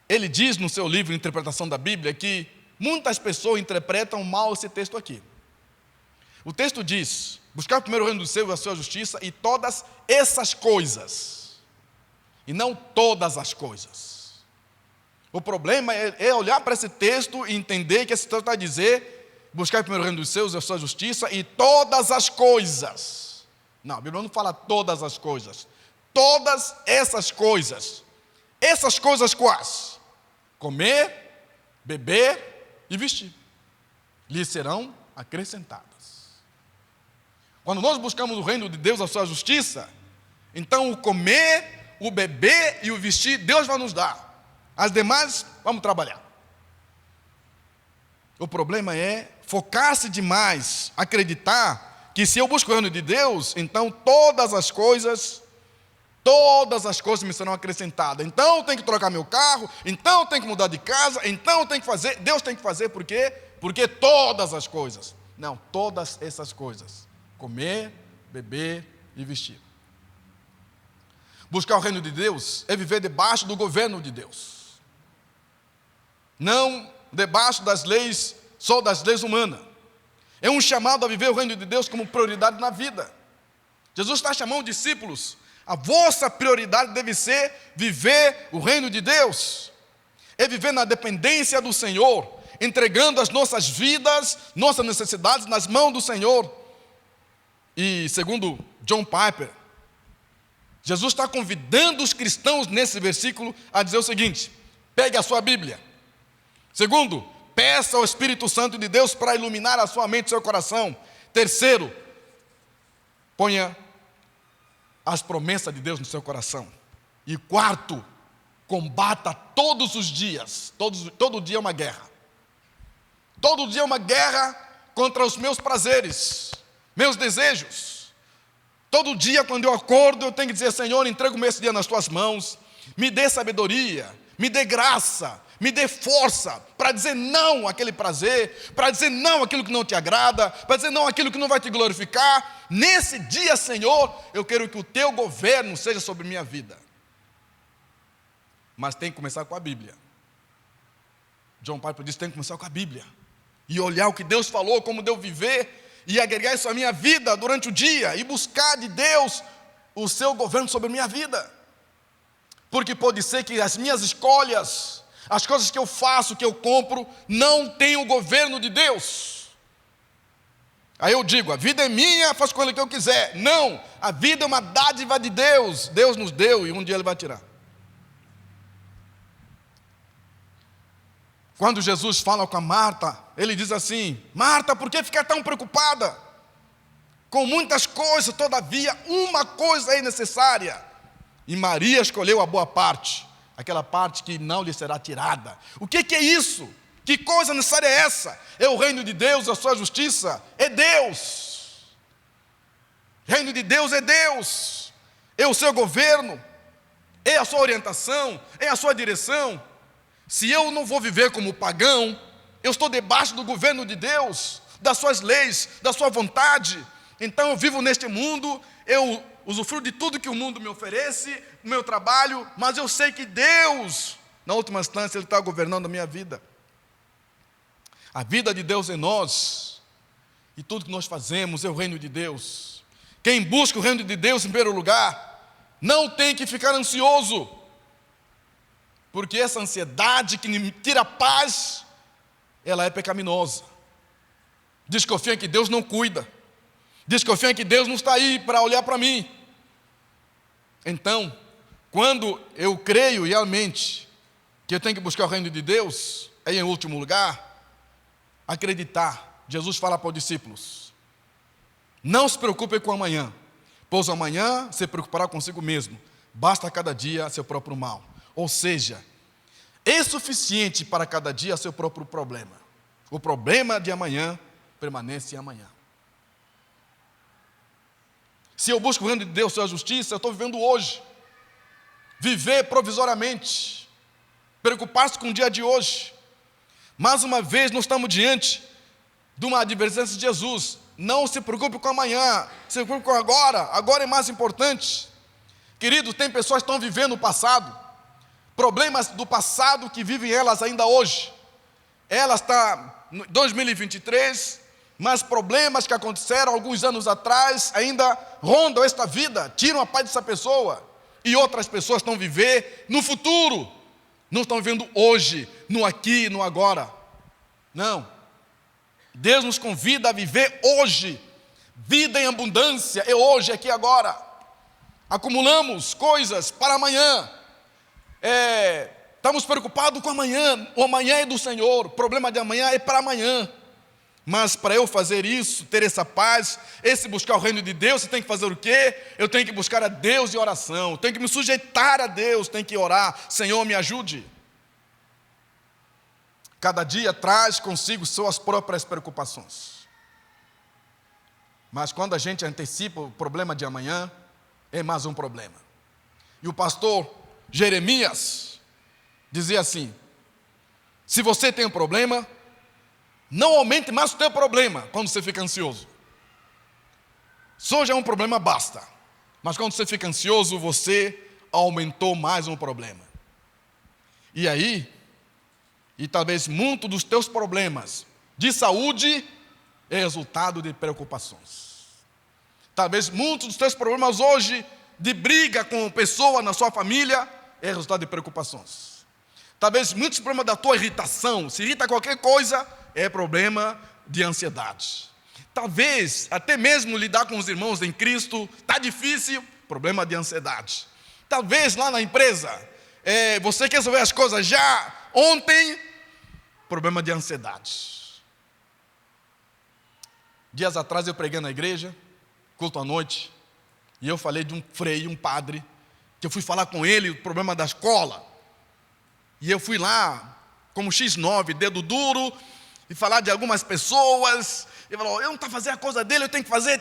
ele diz no seu livro Interpretação da Bíblia que muitas pessoas interpretam mal esse texto aqui. O texto diz, buscar primeiro o reino do céu e a sua justiça e todas essas coisas, e não todas as coisas. O problema é olhar para esse texto e entender que esse texto está a dizer, buscar primeiro o reino dos céus e a sua justiça e todas as coisas. Não, a Bíblia não fala todas as coisas. Todas essas coisas. Essas coisas quais? Comer, beber e vestir. Lhes serão acrescentadas. Quando nós buscamos o reino de Deus, a sua justiça, então o comer, o beber e o vestir, Deus vai nos dar. As demais, vamos trabalhar. O problema é focar-se demais, acreditar que se eu busco o reino de Deus, então todas as coisas me serão acrescentadas. Então eu tenho que trocar meu carro, então eu tenho que mudar de casa, então eu tenho que fazer, Deus tem que fazer, por quê? Porque todas as coisas. Não, todas essas coisas. Comer, beber e vestir. Buscar o reino de Deus é viver debaixo do governo de Deus. Não debaixo das leis, só das leis humanas. É um chamado a viver o reino de Deus como prioridade na vida. Jesus está chamando os discípulos. A vossa prioridade deve ser viver o reino de Deus. É viver na dependência do Senhor, entregando as nossas vidas, nossas necessidades nas mãos do Senhor. E segundo John Piper, Jesus está convidando os cristãos nesse versículo a dizer o seguinte: pegue a sua Bíblia. Segundo, peça ao Espírito Santo de Deus para iluminar a sua mente e seu coração. Terceiro, ponha as promessas de Deus no seu coração. E quarto, combata todos os dias. Todo dia é uma guerra. Todo dia é uma guerra contra os meus prazeres, meus desejos. Todo dia, quando eu acordo, eu tenho que dizer: Senhor, entrego-me esse dia nas tuas mãos. Me dê sabedoria, me dê graça, me dê força para dizer não àquele prazer, para dizer não àquilo que não te agrada, para dizer não àquilo que não vai te glorificar. Nesse dia, Senhor, eu quero que o teu governo seja sobre minha vida. Mas tem que começar com a Bíblia. John Piper diz: tem que começar com a Bíblia. E olhar o que Deus falou, como devo viver, e agregar isso à minha vida durante o dia, e buscar de Deus o seu governo sobre a minha vida. Porque pode ser que as minhas escolhas, as coisas que eu faço, que eu compro, não tenham o governo de Deus. Aí eu digo: a vida é minha, faço com ela o que eu quiser. Não, a vida é uma dádiva de Deus. Deus nos deu e um dia Ele vai tirar. Quando Jesus fala com a Marta, Ele diz assim: Marta, por que ficar tão preocupada? Com muitas coisas, todavia, uma coisa é necessária. E Maria escolheu a boa parte, aquela parte que não lhe será tirada. O que é isso? Que coisa necessária é essa? É o reino de Deus, a sua justiça? É Deus. Reino de Deus é Deus. É o seu governo, é a sua orientação, é a sua direção. Se eu não vou viver como pagão, eu estou debaixo do governo de Deus, das suas leis, da sua vontade. Então eu vivo neste mundo, eu usufruo de tudo que o mundo me oferece, o meu trabalho, mas eu sei que Deus, na última instância, Ele está governando a minha vida. A vida de Deus em nós, e tudo que nós fazemos é o reino de Deus. Quem busca o reino de Deus em primeiro lugar, não tem que ficar ansioso, porque essa ansiedade que me tira a paz, ela é pecaminosa. Desconfia que Deus não cuida, desconfia que Deus não está aí para olhar para mim. Então, quando eu creio realmente que eu tenho que buscar o reino de Deus, aí em último lugar, acreditar. Jesus fala para os discípulos: não se preocupem com amanhã, pois amanhã se preocupará consigo mesmo, basta cada dia seu próprio mal. Ou seja, é suficiente para cada dia seu próprio problema. O problema de amanhã permanece amanhã. Se eu busco o reino de Deus, sua justiça, eu estou vivendo hoje. Viver provisoriamente, preocupar-se com o dia de hoje. Mais uma vez, nós estamos diante de uma advertência de Jesus: não se preocupe com amanhã, se preocupe com agora. Agora é mais importante. Queridos, tem pessoas que estão vivendo o passado, problemas do passado que vivem elas ainda hoje. Elas estão em 2023, mas problemas que aconteceram alguns anos atrás ainda rondam esta vida, tiram a paz dessa pessoa. E outras pessoas estão vivendo no futuro, não estão vivendo hoje, no aqui e no agora. Não. Deus nos convida a viver hoje. Vida em abundância é hoje, aqui e agora. Acumulamos coisas para amanhã. Estamos preocupados com amanhã. O amanhã é do Senhor, o problema de amanhã é para amanhã. Mas para eu fazer isso, ter essa paz, esse buscar o reino de Deus, você tem que fazer o quê? Eu tenho que buscar a Deus em oração, eu tenho que me sujeitar a Deus, tenho que orar: Senhor, me ajude. Cada dia traz consigo suas próprias preocupações. Mas quando a gente antecipa o problema de amanhã, é mais um problema. E o pastor Jeremias dizia assim: se você tem um problema, não aumente mais o teu problema quando você fica ansioso. Só já é um problema, basta. Mas quando você fica ansioso, você aumentou mais um problema. E aí, talvez muitos dos teus problemas de saúde é resultado de preocupações. Talvez muitos dos teus problemas hoje de briga com pessoa na sua família é resultado de preocupações. Talvez muitos problemas da tua irritação, se irrita qualquer coisa, é problema de ansiedade. Talvez até mesmo lidar com os irmãos em Cristo está difícil, problema de ansiedade. Talvez lá na empresa, você quer resolver as coisas já ontem, problema de ansiedade. Dias atrás eu preguei na igreja, culto à noite, e eu falei de um freio, um padre, que eu fui falar com ele o problema da escola. E eu fui lá, como X9, dedo duro, e falar de algumas pessoas. Ele falou, eu não estou fazendo a coisa dele, eu tenho que fazer.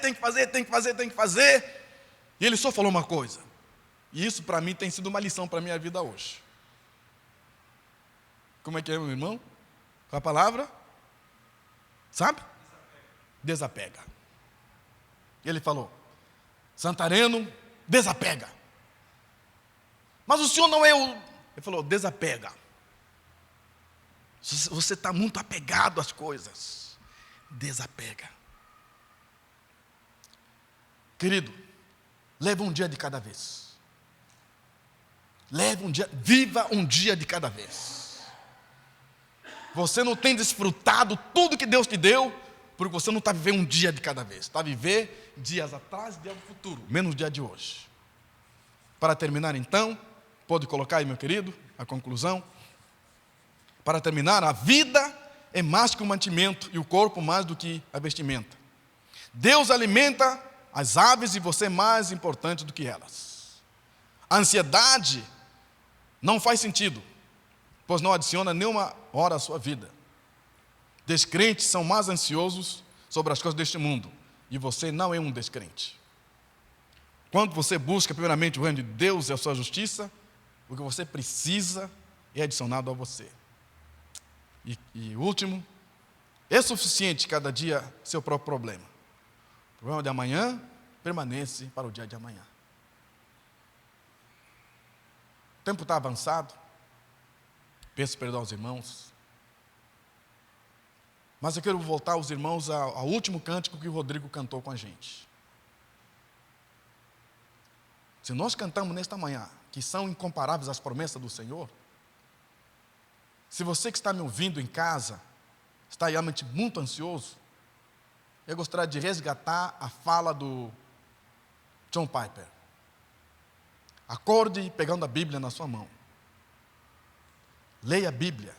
E ele só falou uma coisa. E isso para mim tem sido uma lição para a minha vida hoje. Como é que é, meu irmão? Qual a palavra? Sabe? Desapega. Ele falou, Santareno, desapega. Mas o senhor não é o... Ele falou, desapega. Você está muito apegado às coisas. Desapega. Querido, leva um dia de cada vez. Viva um dia de cada vez. Você não tem desfrutado tudo que Deus te deu, porque você não está vivendo um dia de cada vez. Está a viver dias atrás, dias do futuro, menos o dia de hoje. Para terminar então, pode colocar aí, meu querido, a conclusão. Para terminar, a vida é mais que o mantimento e o corpo mais do que a vestimenta. Deus alimenta as aves e você é mais importante do que elas. A ansiedade não faz sentido, pois não adiciona nenhuma hora à sua vida. Descrentes são mais ansiosos sobre as coisas deste mundo, e você não é um descrente. Quando você busca primeiramente o reino de Deus e a sua justiça, o que você precisa é adicionado a você. E último, é suficiente cada dia seu próprio problema. O problema de amanhã permanece para o dia de amanhã. O tempo está avançado. Peço perdão aos irmãos. Mas eu quero voltar aos irmãos ao último cântico que o Rodrigo cantou com a gente. Se nós cantamos nesta manhã, que são incomparáveis as promessas do Senhor, se você que está me ouvindo em casa, está realmente muito ansioso, eu gostaria de resgatar a fala do John Piper. Acorde pegando a Bíblia na sua mão. Leia a Bíblia.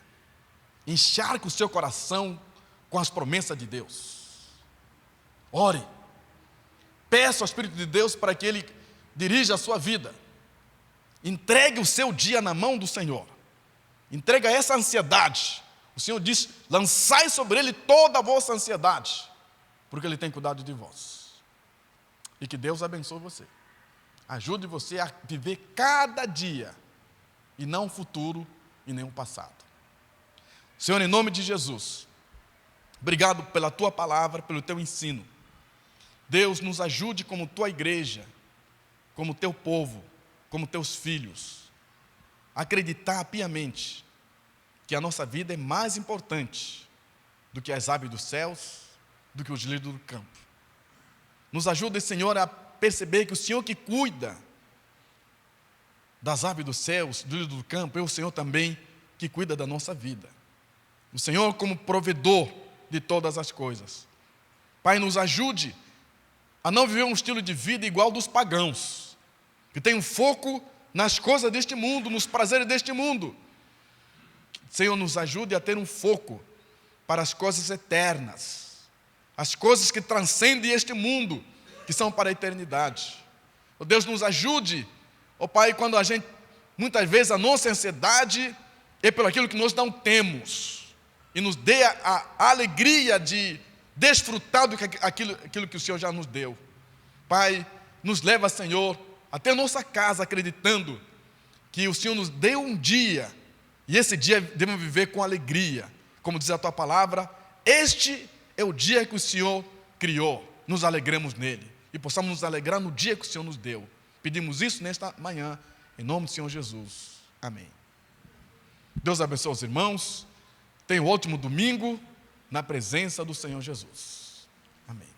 Encharque o seu coração com as promessas de Deus. Ore. Peça ao Espírito de Deus para que Ele dirija a sua vida. Entregue o seu dia na mão do Senhor. Entrega essa ansiedade. O Senhor diz, lançai sobre Ele toda a vossa ansiedade, porque Ele tem cuidado de vós. E que Deus abençoe você. Ajude você a viver cada dia, e não o futuro e nem o passado. Senhor, em nome de Jesus, obrigado pela Tua palavra, pelo Teu ensino. Deus, nos ajude como Tua igreja, como Teu povo, como Teus filhos, a acreditar piamente que a nossa vida é mais importante do que as aves dos céus, do que os lírios do campo. Nos ajude, Senhor, a perceber que o Senhor que cuida das aves dos céus, dos lírios do campo, é o Senhor também que cuida da nossa vida. O Senhor como provedor de todas as coisas. Pai, nos ajude a não viver um estilo de vida igual dos pagãos, que tem um foco nas coisas deste mundo, nos prazeres deste mundo. Senhor, nos ajude a ter um foco para as coisas eternas, as coisas que transcendem este mundo, que são para a eternidade. Oh Deus, nos ajude, oh Pai, quando a gente, muitas vezes a nossa ansiedade é pelo aquilo que nós não temos, e nos dê a alegria de desfrutar aquilo que o Senhor já nos deu. Pai, nos leva, Senhor, até a nossa casa, acreditando que o Senhor nos deu um dia, e esse dia devemos viver com alegria. Como diz a Tua palavra, este é o dia que o Senhor criou, nos alegremos nele, e possamos nos alegrar no dia que o Senhor nos deu. Pedimos isso nesta manhã, em nome do Senhor Jesus. Amém. Deus abençoe os irmãos. Tenha um ótimo domingo na presença do Senhor Jesus. Amém.